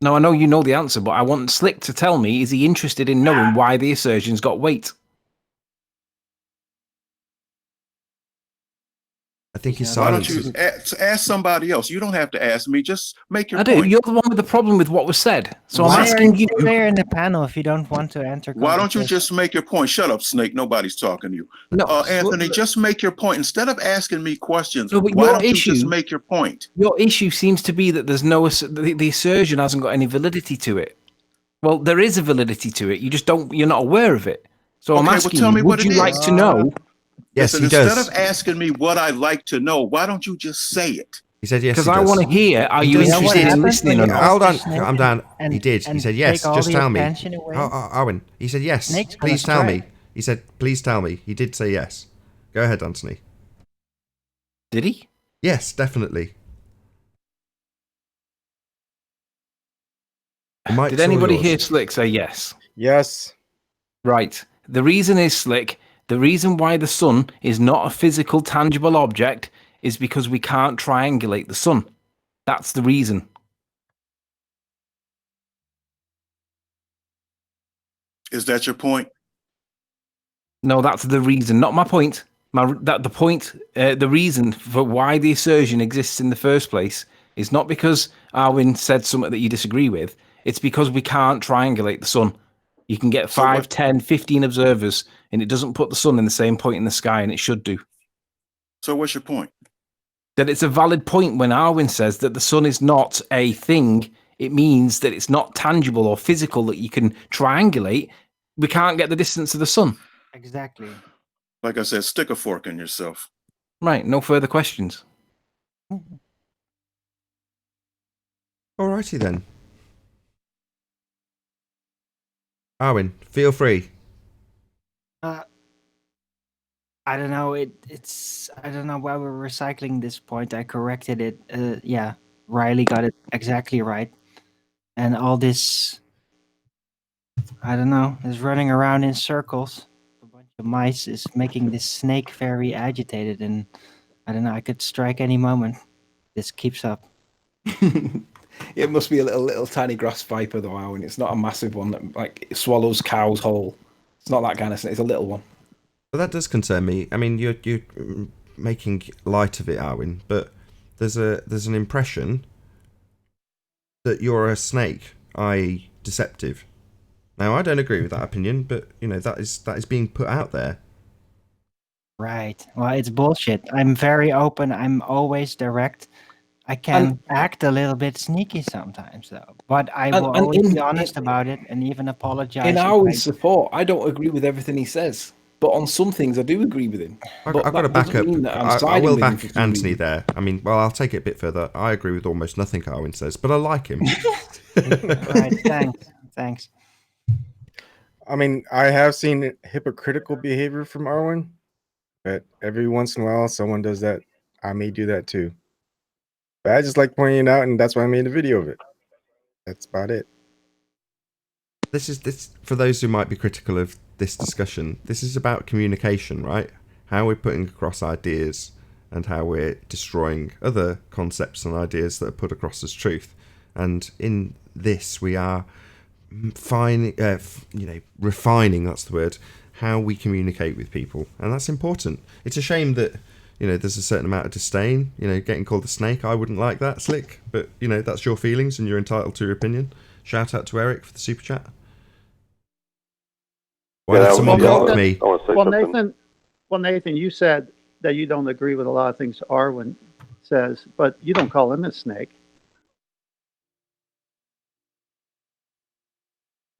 S6: No, I know you know the answer, but I want Slick to tell me, is he interested in knowing why the assertion's got weight?
S2: I think his
S5: Why don't
S2: silence
S5: you
S2: is...
S5: ask somebody else? You don't have to ask me. Just make your
S6: I
S5: point.
S6: do. You're the one with the problem with what was said. So
S8: Why
S6: I'm asking
S8: are
S6: you.
S8: there in the panel if you don't want to enter?
S5: Why don't you
S8: conversation?
S5: just make your point? Shut up, Snake. Nobody's talking to you.
S6: No,
S5: Anthony, just make your point. Instead of asking me questions,
S6: No, but
S5: why
S6: your
S5: don't you
S6: issue-
S5: just make your point?
S6: Your issue seems to be that there's no the assertion hasn't got any validity to it. Well, there is a validity to it. You just don't. You're not aware of it. So I'm
S5: Okay, well,
S6: asking
S5: tell me
S6: you,
S5: what
S6: would
S5: it
S6: you like
S5: is.
S6: to know?
S2: Yes,
S5: Listen,
S2: he does.
S5: instead of asking me what I like to know, why don't you just say it?
S2: He said yes,
S6: Because
S2: he
S6: I
S2: does.
S6: want to hear, are
S2: He
S6: you
S2: does. He
S6: interested
S2: did.
S6: in listening or not?
S2: Hold on,
S8: Snake
S2: calm down.
S8: and-
S2: He did. He
S8: and
S2: said yes,
S8: take all
S2: just
S8: the
S2: tell me.
S8: attention away?
S2: Owen, he said yes,
S8: Snake's gonna
S2: please tell
S8: strike.
S2: me. He said, please tell me. He did say yes. Go ahead, Anthony.
S6: Did he?
S2: Yes, definitely. The mic's
S6: Did
S2: all
S6: anybody
S2: yours.
S6: hear Slick say yes?
S9: Yes.
S6: Right. The reason is, Slick, the reason why the sun is not a physical, tangible object is because we can't triangulate the sun. That's the reason.
S5: Is that your point?
S6: No, that's the reason, not my point. The reason for why the assertion exists in the first place is not because Arwin said something that you disagree with. It's because we can't triangulate the sun. You can get 5, 10, 15 observers, and it doesn't put the sun in the same point in the sky, and it should do.
S5: So what's your point?
S6: That it's a valid point when Arwin says that the sun is not a thing. It means that it's not tangible or physical that you can triangulate. We can't get the distance of the sun.
S8: Exactly.
S5: Like I said, stick a fork in yourself.
S6: Right, no further questions.
S2: Alrighty then. Arwin, feel free.
S8: I don't know. It's I don't know why we're recycling this point. I corrected it. Yeah, Riley got it exactly right. And all this, I don't know, is running around in circles. A bunch of mice is making this snake very agitated, and I don't know. I could strike any moment. This keeps up.
S6: It must be a little tiny grass viper though, Arwin. It's not a massive one that like swallows cows whole. It's not that kind of snake. It's a little one.
S2: Well, that does concern me. I mean, you're making light of it, Arwin, but there's an impression that you're a snake, i.e., deceptive. Now, I don't agree with that opinion, but you know that is being put out there.
S8: Right. Well, it's bullshit. I'm very open. I'm always direct. I can act a little bit sneaky sometimes, though. But I will always be honest about it and even apologize.
S6: In
S8: if
S6: Arwin's support, I don't agree with everything he says. But on some things, I do agree with him.
S2: I've got to back up. I will back Anthony there. I mean, well, I'll take it a bit further. I agree with almost nothing Arwin says, but I like him.
S8: Right, thanks.
S9: I mean, I have seen hypocritical behavior from Arwin, but every once in a while, someone does that. I may do that too. But I just like pointing it out, and that's why I made a video of it. That's about it.
S2: This for those who might be critical of this discussion. This is about communication, right? How we're putting across ideas and how we're destroying other concepts and ideas that are put across as truth. And in this, we are refining. That's the word. How we communicate with people, and that's important. It's a shame that there's a certain amount of disdain. Getting called a snake, I wouldn't like that, Slick. But that's your feelings, and you're entitled to your opinion. Shout out to Eric for the super chat. Why did someone block me?
S3: Well, Nathan, you said that you don't agree with a lot of things Arwin says, but you don't call him a snake.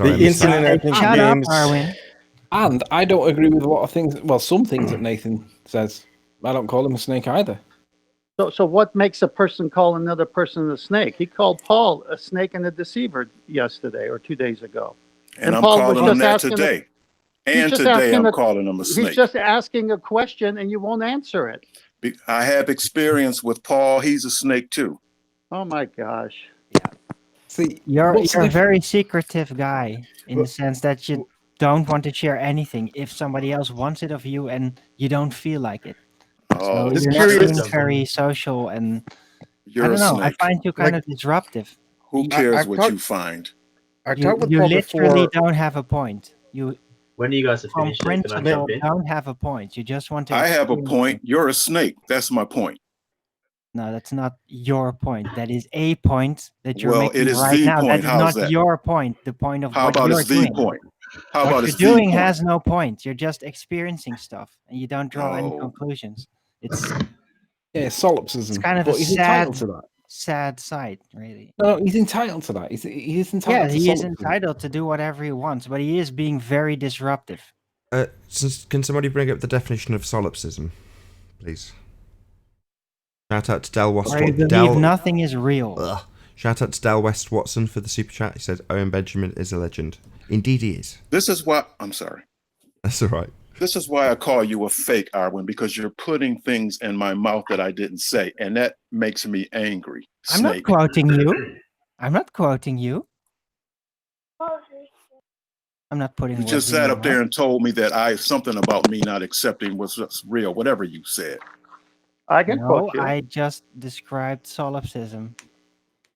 S9: The incident, I think,
S8: Shut
S9: James.
S8: up, Arwin.
S6: And I don't agree with a lot of things. Well, some things that Nathan says. I don't call him a snake either.
S3: So what makes a person call another person a snake? He called Paul a snake and a deceiver yesterday or 2 days ago.
S5: And I'm
S3: Paul was
S5: calling him
S3: just
S5: that
S3: asking
S5: today.
S3: he's
S5: And
S3: just
S5: today
S3: asking
S5: I'm calling him a
S3: He's
S5: snake.
S3: just asking a question and you won't answer it.
S5: I have experience with Paul. He's a snake too.
S3: Oh my gosh.
S6: See,
S8: You're
S6: what's the
S8: a
S6: diff-
S8: very secretive guy in the
S6: Well-
S8: sense that you don't want to share anything if somebody else wants it of you and you don't feel like it. So
S5: Oh,
S9: Just
S8: you're not
S9: curious.
S8: being very social, and
S5: you're
S8: I
S5: a
S8: don't know. I
S5: snake.
S8: find you kind
S9: Like-
S8: of disruptive.
S5: Who
S9: I-
S5: cares
S9: I've
S5: what
S9: talked-
S5: you find?
S9: I
S8: You,
S9: talked with
S8: you
S9: Paul
S8: literally
S9: before.
S8: don't have a point. You,
S13: When you guys are
S8: from
S13: finished, can I
S8: principle,
S13: jump in?
S8: don't have a point. You just want to.
S5: I have a
S8: experience
S5: point.
S8: it.
S5: You're a snake. That's my point.
S8: No, that's not your point. That is a point that you're
S5: Well,
S8: making
S5: it is
S8: right
S5: the
S8: now.
S5: point.
S8: That is
S5: How's
S8: not
S5: that?
S8: your point. The point of
S5: How
S8: what
S5: about
S8: you're
S5: it's the
S8: doing.
S5: point? How
S8: What
S5: about
S8: you're
S5: it's the
S8: doing
S5: point?
S8: has no point. You're just experiencing stuff, and you don't draw any
S5: No.
S8: conclusions. It's
S6: Yeah, solipsism.
S8: it's kind of a
S6: but he's entitled
S8: sad,
S6: to that.
S8: sad sight, really.
S6: No, he's entitled to that. He's
S8: Yeah,
S6: entitled to
S8: he is
S6: solipsism.
S8: entitled to do whatever he wants, but he is being very disruptive.
S2: Can somebody bring up the definition of solipsism, please? Shout out to Del
S8: Where you
S2: Watson.
S8: believe nothing is real.
S2: Shout out to Del West Watson for the super chat. He says Owen Benjamin is a legend. Indeed, he is.
S5: This is why I'm sorry.
S2: That's all right.
S5: This is why I call you a fake, Arwen, because you're putting things in my mouth that I didn't say, and that makes me angry.
S8: I'm not
S5: Snake.
S8: quoting you. I'm not quoting you. I'm not putting.
S5: You
S8: words
S5: just
S8: in
S5: sat
S8: your
S5: up there
S8: mouth.
S5: and told me that something about me not accepting was real, whatever you said.
S3: I can
S8: No,
S3: quote you.
S8: I just described solipsism.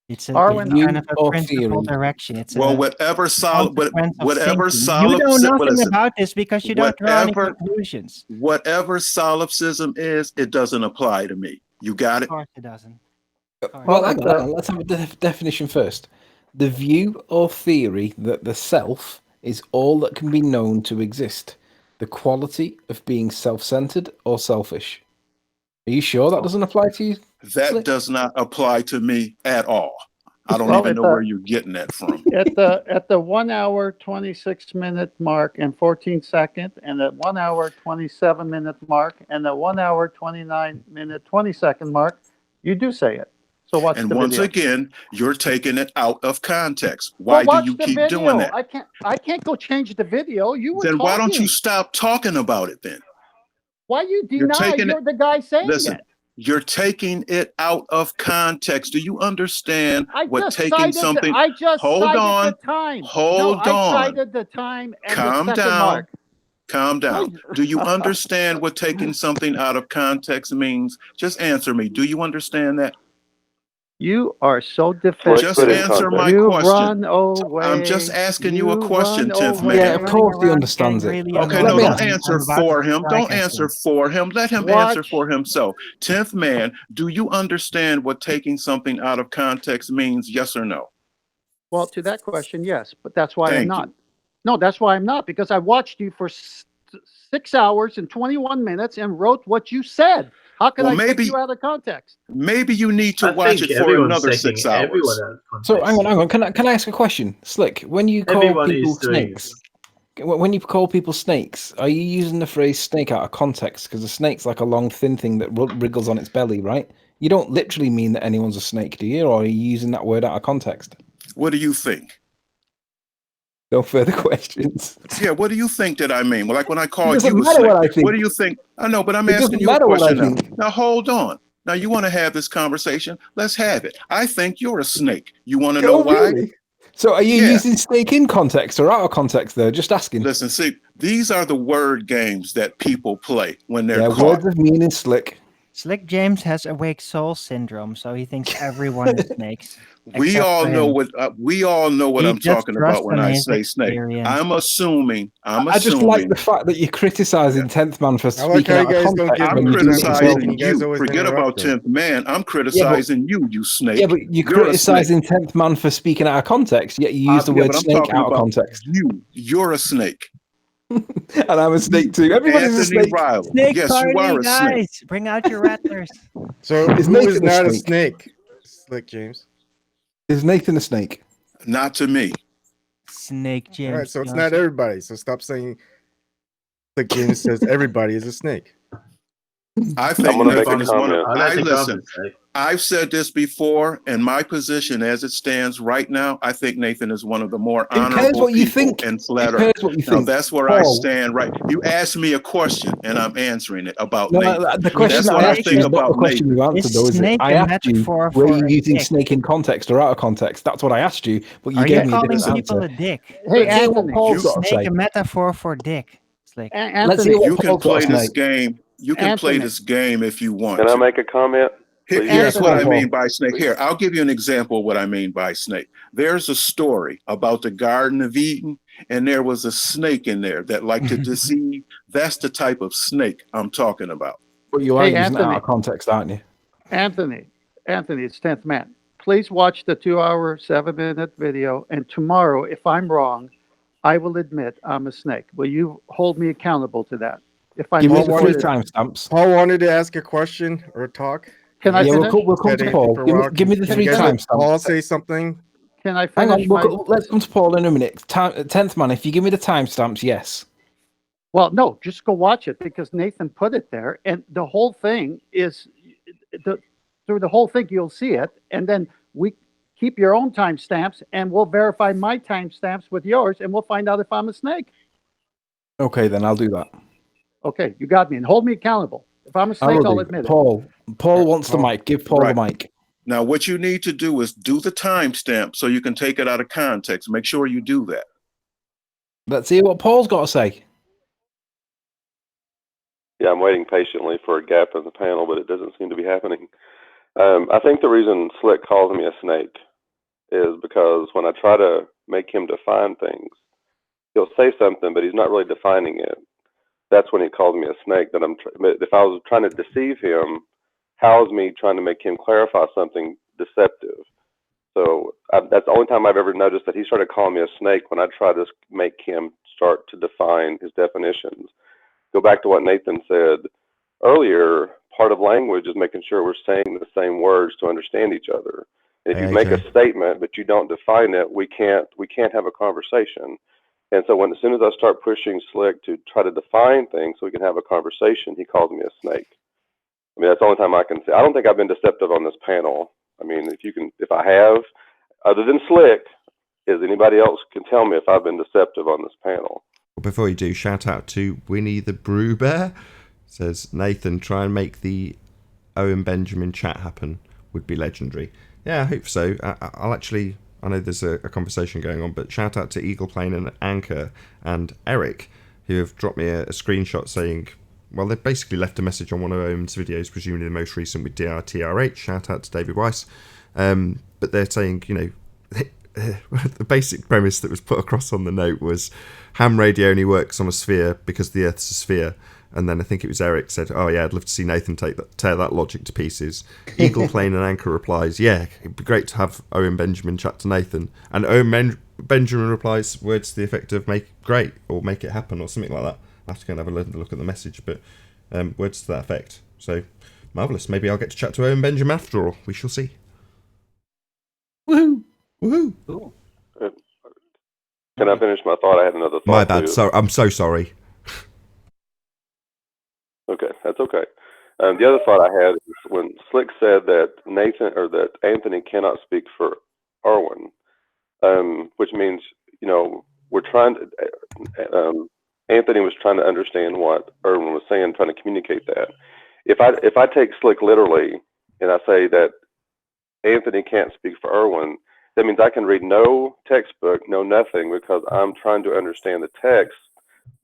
S8: It's a
S3: Arwen,
S8: it's kind of a
S6: or
S8: principal
S6: theory.
S8: direction. It's
S5: Well,
S8: a
S5: whatever
S8: consequence of
S5: whatever
S8: thinking. You know nothing
S5: listen,
S8: about this because you don't draw any
S5: whatever-
S8: conclusions.
S5: whatever solipsism is, it doesn't apply to me. You got
S8: Of
S5: it?
S8: course it doesn't.
S6: Well, hang on. Let's have a definition first. The view or theory that the self is all that can be known to exist. The quality of being self-centered or selfish. Are you sure that doesn't apply to you?
S5: That does not apply to me at all. I don't
S3: Well,
S5: even
S3: it's
S5: know
S3: a-
S5: where you're getting that from.
S3: At the 1 hour 26-minute mark and 14 second, and the 1 hour 27-minute mark, and the 1 hour 29-minute 20-second mark, you do say it. So watch
S5: And
S3: the
S5: once
S3: video.
S5: again, you're taking it out of context. Why
S3: Well, watch
S5: do you
S3: the
S5: keep
S3: video.
S5: doing that?
S3: I can't go change the video. You were
S5: Then why don't you
S3: talking.
S5: stop talking about it then?
S3: Why you
S5: You're
S3: deny
S5: taking
S3: you're
S5: it-
S3: the guy saying
S5: Listen,
S3: it?
S5: you're taking it out of context. Do you understand
S3: I
S5: what
S3: just
S5: taking
S3: cited
S5: something?
S3: I just
S5: Hold
S3: cited
S5: on.
S3: the time.
S5: Hold
S3: no,
S5: on.
S3: I cited the time and
S5: Calm
S3: the second
S5: down.
S3: mark.
S5: Calm down. Do you understand what taking something out of context means? Just answer me. Do you understand that?
S3: You are so defensive.
S5: Just answer my
S3: you
S5: question.
S3: run away.
S5: I'm just asking you a question,
S3: run
S5: 10th
S3: away.
S5: man.
S6: Yeah, of course he understands it.
S8: Really
S5: Okay,
S6: Let
S5: no,
S6: me
S5: don't
S6: ask-
S5: answer
S8: I'm about
S5: for
S8: to
S5: him.
S8: strike
S5: Don't
S8: at
S5: answer
S8: you.
S5: for him. Let him
S3: Watch.
S5: answer for himself. 10th man, do you understand what taking something out of context means? Yes or no?
S3: Well, to that question, yes, but that's why I'm
S5: Thank
S3: not.
S5: you.
S3: No, that's why I'm not, because I watched you for 6 hours and 21 minutes and wrote what you said. How can
S5: Well,
S3: I take
S5: maybe-
S3: you out of context?
S5: Maybe you need to
S13: I
S5: watch
S13: think
S5: it for
S13: everyone's
S5: another
S13: taking
S5: 6 hours.
S13: everyone out of context.
S6: So hang on. Can I ask a question, Slick? When you call
S13: Everyone
S6: people
S13: is doing
S6: snakes, when you call people snakes, are you using the phrase snake out of context? Because a snake's like a long, thin thing that wriggles on its belly, right? You don't literally mean that anyone's a snake, do you? Or are you using that word out of context?
S5: What do you think?
S6: No further questions.
S5: Yeah, what do you think that I mean? Well, like when I called
S6: doesn't
S5: you a
S6: matter
S5: snake,
S6: what I think.
S5: what do you think? I know, but I'm
S6: It
S5: asking
S6: doesn't
S5: you a
S6: matter what I
S5: question now.
S6: think.
S5: Now, hold on. Now, you want to have this conversation? Let's have it. I think you're a snake. You want to know
S6: Oh,
S5: why?
S6: really? So are you
S5: Yeah.
S6: using snake in context or out of context there? Just asking.
S5: Listen, see, these are the word games that people play when they're
S6: Yeah,
S5: caught.
S6: words of meaning, Slick.
S8: Slick James has awake soul syndrome, so he thinks everyone is snakes.
S5: We
S8: except
S5: all
S8: for
S5: know
S8: him.
S5: what
S8: He
S5: I'm
S8: just
S5: talking about
S8: trusts
S5: when
S8: on
S5: I
S8: his
S5: say snake.
S8: experience.
S5: I'm assuming.
S6: I just like the fact that you're criticizing 10th man for
S9: I like
S6: speaking
S9: how
S6: out
S9: you
S6: of
S9: guys don't
S6: context.
S9: give
S5: I'm
S6: when
S9: him
S6: you do it
S9: time to
S6: yourself.
S9: talk.
S5: criticizing
S9: You guys
S5: you.
S9: always
S5: Forget about
S9: interrupt him.
S5: 10th man. I'm criticizing you snake.
S6: Yeah, but you're
S5: You're a
S6: criticizing 10th man for speaking out of context, yet you use the
S5: Yeah,
S6: word
S5: but I'm
S6: snake
S5: talking
S6: out of
S5: about
S6: context.
S5: You're a snake.
S6: And I'm a snake too. Everybody's a
S5: Anthony
S6: snake.
S5: Riley.
S8: Snake
S5: Yes,
S8: party,
S5: you are a
S8: guys!
S5: snake.
S8: Bring out your rattlers.
S9: So
S6: Is
S9: who is
S6: Nathan a
S9: not a
S6: snake?
S9: snake? Slick James.
S6: Is Nathan a snake?
S5: Not to me.
S8: Snake James.
S9: All right, so it's
S8: Johnson.
S9: not everybody. So stop saying Slick James says everybody is a snake.
S5: I
S10: I'm
S5: think
S10: going to make
S5: Nathan
S10: a
S5: is one of.
S10: comment.
S4: I'd like
S5: I
S4: to
S5: listen.
S4: comment, Snake.
S5: I've said this before, and my position as it stands right now, I think Nathan is one of the more
S6: Who cares
S5: honorable
S6: what you
S5: people
S6: think?
S5: and
S6: Who
S5: flatter.
S6: cares what you
S5: Now
S6: think?
S5: that's where I
S6: Paul.
S5: stand. Right? You asked me a question, and I'm answering it about
S6: No,
S5: Nathan.
S6: the question
S5: That's
S6: that
S5: what
S6: I
S5: I
S6: asked you
S5: think
S6: is not the
S5: about
S6: question
S5: Nathan.
S6: you answered, though, is it?
S8: snake
S6: I
S8: a
S6: asked you,
S8: metaphor
S6: were
S8: for
S6: you
S8: a
S6: using
S8: dick?
S6: snake in context or out of context? That's what I asked you, but you
S8: Are
S6: gave
S8: you
S6: me a
S8: calling
S6: different
S8: people
S6: answer.
S8: a dick?
S3: Hey,
S6: Let's hear what
S3: Anthony.
S6: Paul's
S8: Is
S6: got to
S8: snake
S6: say.
S8: a metaphor for dick? Slick.
S6: Let's hear
S3: Anthony.
S6: what
S5: You can
S6: Paul's got
S5: play
S6: to
S5: this
S6: say.
S5: game. You can play
S3: Anthony.
S5: this game if you want
S10: Can I
S5: to.
S10: make a comment? Please?
S6: Yeah,
S5: Here's
S6: come
S5: what
S6: on,
S5: I
S6: Paul.
S5: mean by snake. Here, I'll give you an example of what I mean by snake. There's a story about the Garden of Eden, and there was a snake in there that liked to deceive. That's the type of snake I'm talking about.
S6: But you are
S3: Hey,
S6: using it out
S3: Anthony.
S6: of context, aren't you?
S3: Anthony, it's 10th man. Please watch the 2-hour, 7-minute video. And tomorrow, if I'm wrong, I will admit I'm a snake. Will you hold me accountable to that? If I
S6: Give me the
S3: misquoted
S6: three
S3: it,
S6: timestamps.
S9: Paul wanted to ask a question or talk.
S3: can I
S6: Yeah,
S3: finish?
S6: we'll come to Paul. Give me the
S9: Can
S6: three
S9: you guys let
S6: timestamps.
S9: Paul say something?
S3: Can I
S6: Hang on,
S3: finish my?
S6: let's come to Paul in a minute. 10th man, if you give me the timestamps, yes.
S3: Well, no, just go watch it because Nathan put it there, and the whole thing is through the whole thing you'll see it, and then we keep your own timestamps, and we'll verify my timestamps with yours, and we'll find out if I'm a snake.
S6: Okay, then I'll do that.
S3: Okay, you got me, and hold me accountable. If I'm a
S6: I
S3: snake,
S6: will
S3: I'll
S6: do.
S3: admit it.
S6: Paul wants the mic. Give Paul
S5: Right.
S6: the mic.
S5: Now, what you need to do is do the timestamp so you can take it out of context. Make sure you do that.
S6: Let's hear what Paul's got to say.
S10: Yeah, I'm waiting patiently for a gap in the panel, but it doesn't seem to be happening. I think the reason Slick calls me a snake is because when I try to make him define things, he'll say something, but he's not really defining it. That's when he calls me a snake. But if I was trying to deceive him, how's me trying to make him clarify something deceptive? So that's the only time I've ever noticed that he started calling me a snake when I try to make him start to define his definitions. Go back to what Nathan said earlier. Part of language is making sure we're saying the same words to understand each other. And if you make a statement but you don't define it, we can't have a conversation. And so as soon as I start pushing Slick to try to define things so we can have a conversation, he calls me a snake. I mean, that's the only time I can say. I don't think I've been deceptive on this panel. I mean, if I have, other than Slick, is anybody else can tell me if I've been deceptive on this panel.
S2: Before you do, shout out to Winnie the Brew Bear. Says, Nathan, try and make the Owen Benjamin chat happen. Would be legendary. Yeah, I hope so. I'll actually... I know there's a conversation going on, but shout out to Eagle Plane and Anchor and Eric, who have dropped me a screenshot saying... Well, they basically left a message on one of Owen's videos, presumably the most recent with DRTRH. Shout out to David Weiss. But they're saying, you know... the basic premise that was put across on the note was ham radio only works on a sphere because the Earth's a sphere. And then I think it was Eric said, oh yeah, I'd love to see Nathan tear that logic to pieces. Eagle Plane and Anchor replies, yeah, it'd be great to have Owen Benjamin chat to Nathan. And Owen Benjamin replies, words to the effect of make great or make it happen or something like that. I have to go and have a look at the message, but words to that effect. So marvellous. Maybe I'll get to chat to Owen Benjamin after all. We shall see. Woohoo! Woohoo!
S10: Cool. Can I finish my thought? I had another thought.
S2: My bad.
S10: Too.
S2: So I'm so sorry.
S10: Okay, that's okay. The other thought I had is when Slick said that that Anthony cannot speak for Erwin, which means we're trying to. Anthony was trying to understand what Erwin was saying, trying to communicate that. If I take Slick literally and I say that Anthony can't speak for Erwin, that means I can read no textbook, no nothing, because I'm trying to understand the text.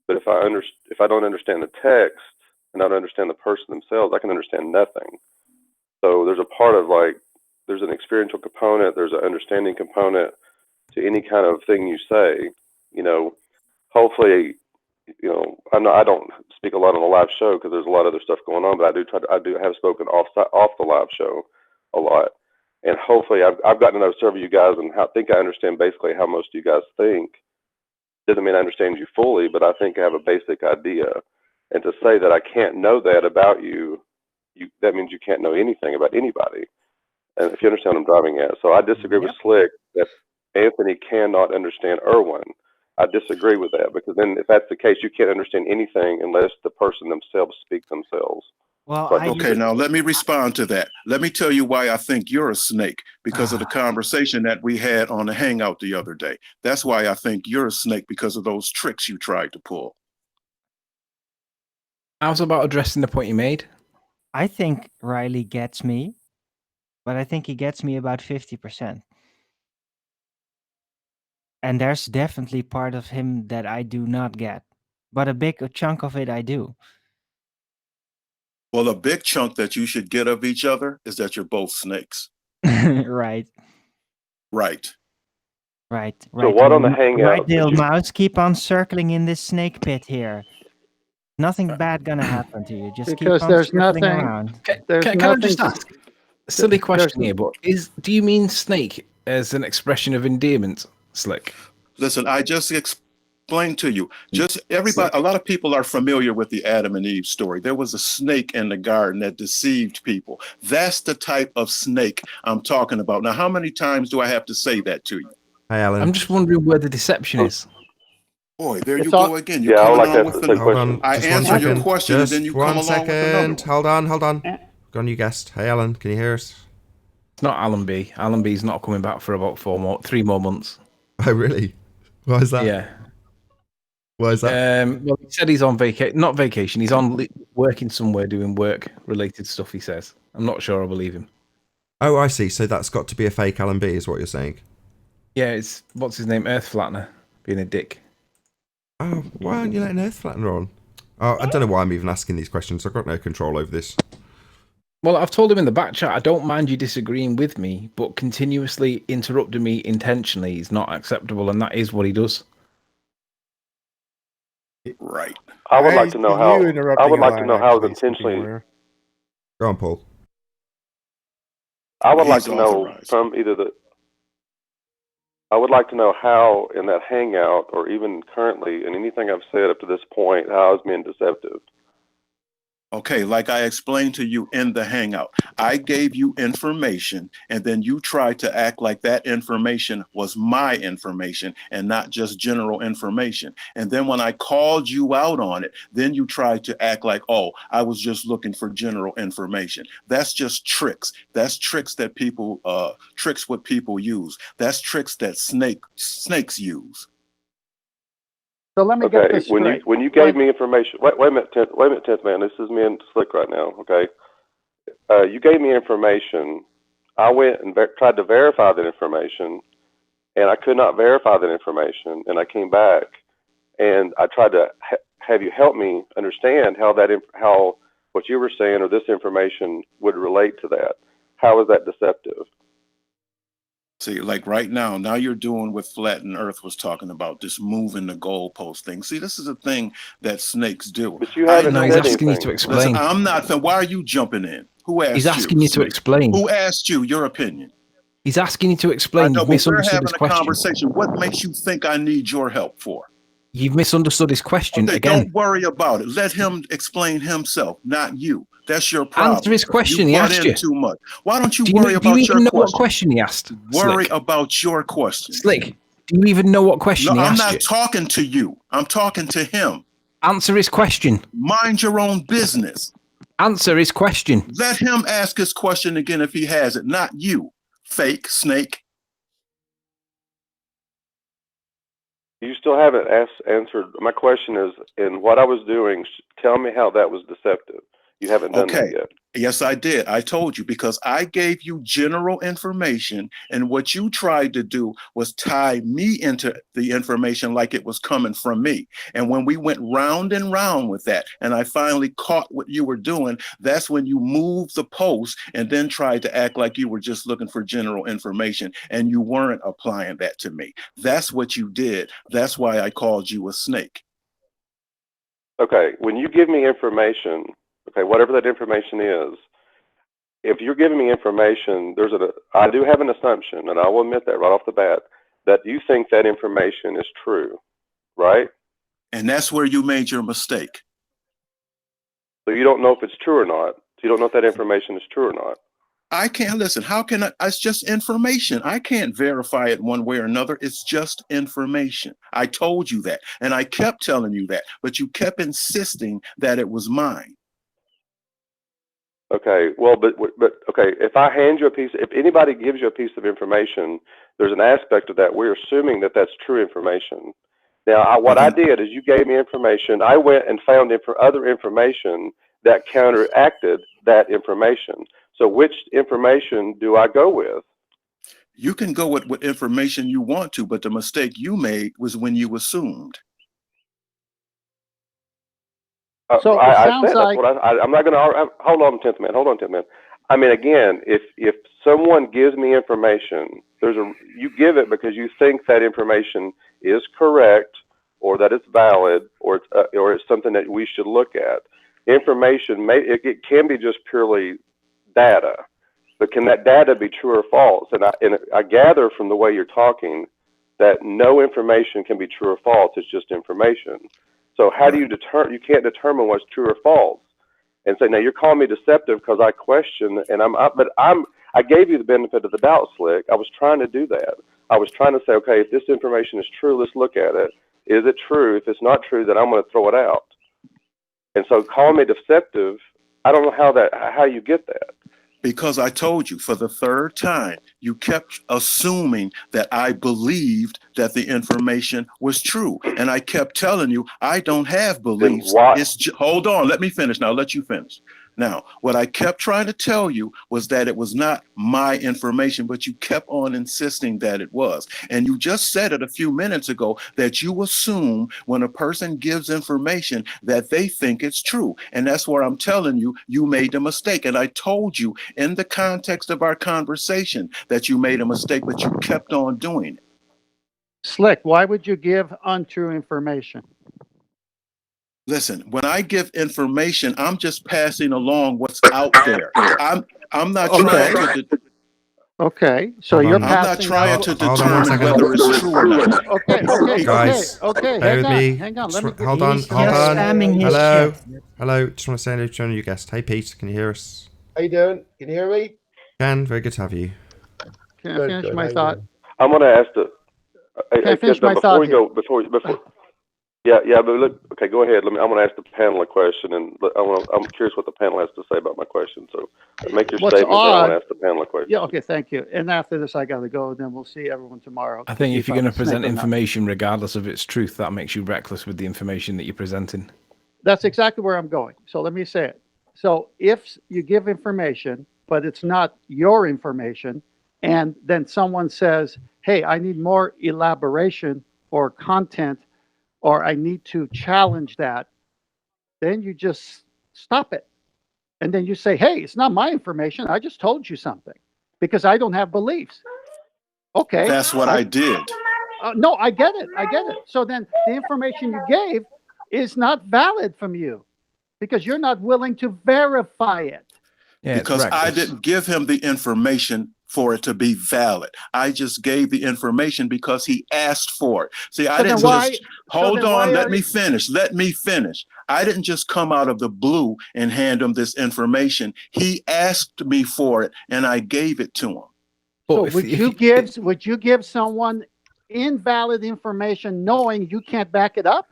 S10: But if I don't understand the text and I don't understand the person themselves, I can understand nothing. So there's a part of there's an experiential component, there's an understanding component to any kind of thing you say. Hopefully, I don't speak a lot on the live show because there's a lot of other stuff going on, but I do have spoken off the live show a lot. And hopefully I've gotten to know several of you guys and I think I understand basically how most of you guys think. Doesn't mean I understand you fully, but I think I have a basic idea. And to say that I can't know that about you, that means you can't know anything about anybody. And if you understand what I'm driving at. So I disagree with Slick that Anthony cannot understand Erwin. I disagree with that because then if that's the case, you can't understand anything unless the person themselves speak themselves.
S8: Well,
S10: But-
S8: I
S5: Okay, now let me respond to that. Let me tell you why I think you're a snake because of the conversation that we had on the hangout the other day. That's why I think you're a snake because of those tricks you tried to pull.
S6: I was about addressing the point you made.
S8: I think Riley gets me, but I think he gets me about 50%. And there's definitely part of him that I do not get, but a big chunk of it I do.
S5: Well, a big chunk that you should get of each other is that you're both snakes.
S8: Right,
S5: Right.
S8: right.
S10: So what on the hangout
S8: Right,
S10: did
S8: little
S10: you-
S8: mouse, keep on circling in this snake pit here. Nothing bad gonna happen to you. Just
S3: Because
S8: keep on
S3: there's
S8: circling
S3: nothing-
S8: around.
S3: There's
S6: Can I
S3: nothing
S6: just
S3: to-
S6: ask a silly question
S3: there's-
S6: here? But do you mean snake as an expression of endearment, Slick?
S5: Listen, I just explained to you. Just everybody, a lot of people are familiar with the Adam and Eve story. There was a snake in the garden that deceived people. That's the type of snake I'm talking about. Now, how many times do I have to say that to you?
S2: Hey, Alan.
S6: I'm just wondering where the deception is.
S5: Boy, there
S3: It's
S5: you
S3: all-
S5: go again. You're
S10: Yeah, I would
S5: coming
S10: like to
S5: on
S10: ask
S5: with
S10: the same
S5: the.
S2: Hold
S10: question.
S2: on.
S5: I
S2: Just one
S5: answer your
S2: second.
S5: question and
S2: Just
S5: then you
S2: one
S5: come along with another
S2: second.
S5: one.
S2: Hold on. Go on, you guessed. Hey, Alan, can you hear us?
S6: It's not Alan B. Alan B's not coming back for about 3 more months.
S2: Oh, really? Why is that?
S6: Yeah.
S2: Why is that?
S6: Well, he said he's on vacation. Not vacation. He's on working somewhere doing work-related stuff. He says. I'm not sure I believe him.
S2: Oh, I see. So that's got to be a fake Alan B, is what you're saying?
S6: Yeah, it's what's his name? Earth Flattener being a dick.
S2: Oh, why aren't you letting Earth Flattener on? Oh, I don't know why I'm even asking these questions. I've got no control over this.
S6: Well, I've told him in the back chat, I don't mind you disagreeing with me, but continuously interrupting me intentionally is not acceptable, and that is what he does.
S5: Right.
S10: I would
S9: Why
S10: like to know
S9: is
S10: how.
S9: you
S10: I
S9: interrupting
S10: would
S9: a
S10: like to
S9: line,
S10: know how it was
S9: actually, Skippy
S10: intentionally.
S9: Warrior?
S2: Go on, Paul.
S10: I would like
S5: He's
S10: to know
S5: authorized.
S10: from either the. I would like to know how, in that hangout, or even currently, in anything I've said up to this point, how I was being deceptive.
S5: Okay, like I explained to you in the hangout, I gave you information and then you tried to act like that information was my information and not just general information. And then when I called you out on it, then you tried to act like, oh, I was just looking for general information. That's just tricks. That's tricks that people, tricks what people use. That's tricks that snakes use.
S3: So let me get
S10: Okay,
S3: this
S10: when
S3: straight.
S10: you gave me information, wait a minute, 10th man. This is me and Slick right now. Okay, you gave me information. I went and tried to verify that information, and I could not verify that information. And I came back, and I tried to have you help me understand how how what you were saying or this information would relate to that. How is that deceptive?
S5: See, like right now you're doing what Flat and Earth was talking about, this moving the goalpost thing. See, this is a thing that snakes do.
S10: But you haven't
S6: No,
S10: said
S6: he's
S10: anything.
S6: asking you to
S5: Listen,
S6: explain.
S5: I'm not. Why are you jumping in? Who asked you?
S6: He's asking you to
S5: Snake?
S6: explain.
S5: Who asked you your opinion?
S6: He's asking you to
S5: I
S6: explain.
S5: know,
S6: You've
S5: but we're
S6: misunderstood
S5: having
S6: his
S5: a
S6: question.
S5: conversation. What makes you think I need your help for?
S6: You've misunderstood his question
S5: Okay,
S6: again.
S5: don't worry about it. Let him explain himself, not you. That's your problem.
S6: Answer his question.
S5: You
S6: He
S5: butt
S6: asked
S5: in
S6: you.
S5: too much. Why don't you
S6: Do
S5: worry
S6: you
S5: about
S6: even
S5: your
S6: know what
S5: question?
S6: question he asked?
S5: Worry
S6: Slick.
S5: about your question.
S6: Slick. Do you even know what question
S5: No,
S6: he
S5: I'm
S6: asked
S5: not
S6: you?
S5: talking to you. I'm talking to him.
S6: Answer his question.
S5: Mind your own business.
S6: Answer his question.
S5: Let him ask his question again if he has it, not you, fake snake.
S10: You still haven't answered. My question is, in what I was doing, tell me how that was deceptive. You haven't done that
S5: Okay.
S10: yet.
S5: Yes, I did. I told you because I gave you general information, and what you tried to do was tie me into the information like it was coming from me. And when we went round and round with that, and I finally caught what you were doing, that's when you moved the post and then tried to act like you were just looking for general information and you weren't applying that to me. That's what you did. That's why I called you a snake.
S10: Okay, when you give me information, okay, whatever that information is, if you're giving me information, I do have an assumption, and I will admit that right off the bat, that you think that information is true, right?
S5: And that's where you made your mistake.
S10: So you don't know if it's true or not. So you don't know if that information is true or not.
S5: I can't listen. How can I? It's just information. I can't verify it one way or another. It's just information. I told you that, and I kept telling you that, but you kept insisting that it was mine.
S10: Okay, well, but okay, if I hand you a piece, if anybody gives you a piece of information, there's an aspect of that. We're assuming that that's true information. Now, what I did is you gave me information. I went and found other information that counteracted that information. So which information do I go with?
S5: You can go with what information you want to, but the mistake you made was when you assumed.
S3: So it
S10: I
S3: sounds
S10: said
S3: like
S10: that's what I'm not going to hold on, 10th man. Hold on, 10th man. I mean, again, if someone gives me information, you give it because you think that information is correct, or that it's valid, or it's something that we should look at. Information it can be just purely data, but can that data be true or false? And I gather from the way you're talking that no information can be true or false. It's just information. So how do you you can't determine what's true or false, and say, now you're calling me deceptive because I question, and I gave you the benefit of the doubt, Slick. I was trying to do that. I was trying to say, okay, if this information is true, let's look at it. Is it true? If it's not true, then I'm going to throw it out. And so calling me deceptive, I don't know how you get that.
S5: Because I told you for the third time, you kept assuming that I believed that the information was true. And I kept telling you, I don't have beliefs. Hold on, let me finish. Now, I'll let you finish. Now, what I kept trying to tell you was that it was not my information, but you kept on insisting that it was. And you just said it a few minutes ago that you assume when a person gives information that they think it's true. And that's where I'm telling you, you made a mistake. And I told you in the context of our conversation that you made a mistake, but you kept on doing it.
S3: Slick, why would you give untrue information?
S5: Listen, when I give information, I'm just passing along what's out there. I'm not trying to.
S3: Okay, so you're
S5: I'm not trying to determine whether it's true or not.
S3: Okay,
S2: guys,
S3: okay.
S2: Bear with me.
S3: Hang on.
S2: Hold on. Hello. Hello. Just want to say hello to your guest. Hey, Pete. Can you hear us?
S13: How you doing? Can you hear me?
S2: Ken, very good to have you.
S3: Can I finish my thought?
S10: I'm going to ask Yeah, but look, okay, go ahead. I'm going to ask the panel a question, and I'm curious what the panel has to say about my question. So make your statement, then I want to ask the panel a question.
S3: Yeah, okay, thank you. And after this, I got to go. Then we'll see everyone tomorrow.
S6: I think if you're going to present information, regardless of its truth, that makes you reckless with the information that you're presenting.
S3: That's exactly where I'm going. So let me say it. So if you give information, but it's not your information, and then someone says, hey, I need more elaboration or content, or I need to challenge that, then you just stop it. And then you say, hey, it's not my information. I just told you something because I don't have beliefs. Okay.
S5: That's what I did.
S3: No, I get it. So then the information you gave is not valid from you because you're not willing to verify it.
S5: Yeah, because I didn't give him the information for it to be valid. I just gave the information because he asked for it. See, I didn't just hold on. Let me finish. I didn't just come out of the blue and hand him this information. He asked me for it, and I gave it to him.
S3: So would you give someone invalid information knowing you can't back it up?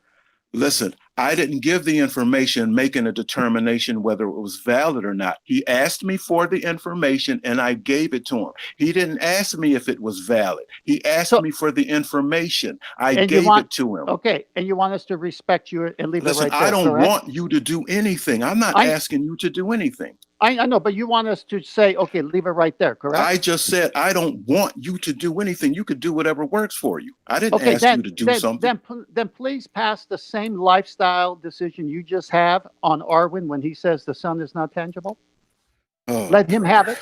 S5: Listen, I didn't give the information making a determination whether it was valid or not. He asked me for the information and I gave it to him. He didn't ask me if it was valid. He asked me for the information. I gave it to him.
S3: Okay, and you want us to respect you and leave it right there.
S5: Listen, I don't want you to do anything. I'm not asking you to do anything.
S3: I know, but you want us to say, okay, leave it right there, correct?
S5: I just said, I don't want you to do anything. You could do whatever works for you. I didn't ask you to do something.
S3: Then please pass the same lifestyle decision you just have on Arwen when he says the sun is not tangible. Let him have it.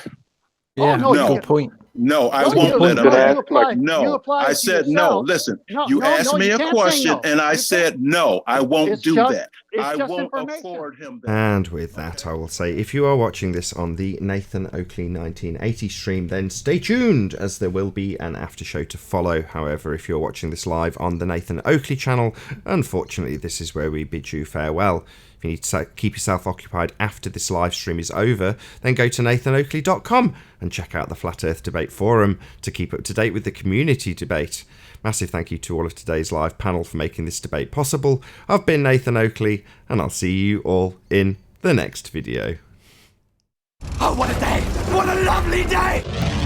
S6: Yeah, good point.
S5: No, I won't let him. No, I said no. Listen, you asked me a question and I said no, I won't do that. I won't afford him that.
S2: And with that, I will say, if you are watching this on the Nathan Oakley 1980 stream, then stay tuned, as there will be an after show to follow. However, if you're watching this live on the Nathan Oakley channel, unfortunately, this is where we bid you farewell. If you need to keep yourself occupied after this live stream is over, then go to nathanoakley.com and check out the Flat Earth Debate Forum to keep up to date with the community debate. Massive thank you to all of today's live panel for making this debate possible. I've been Nathan Oakley, and I'll see you all in the next video.
S1: Oh, what a day! What a lovely day!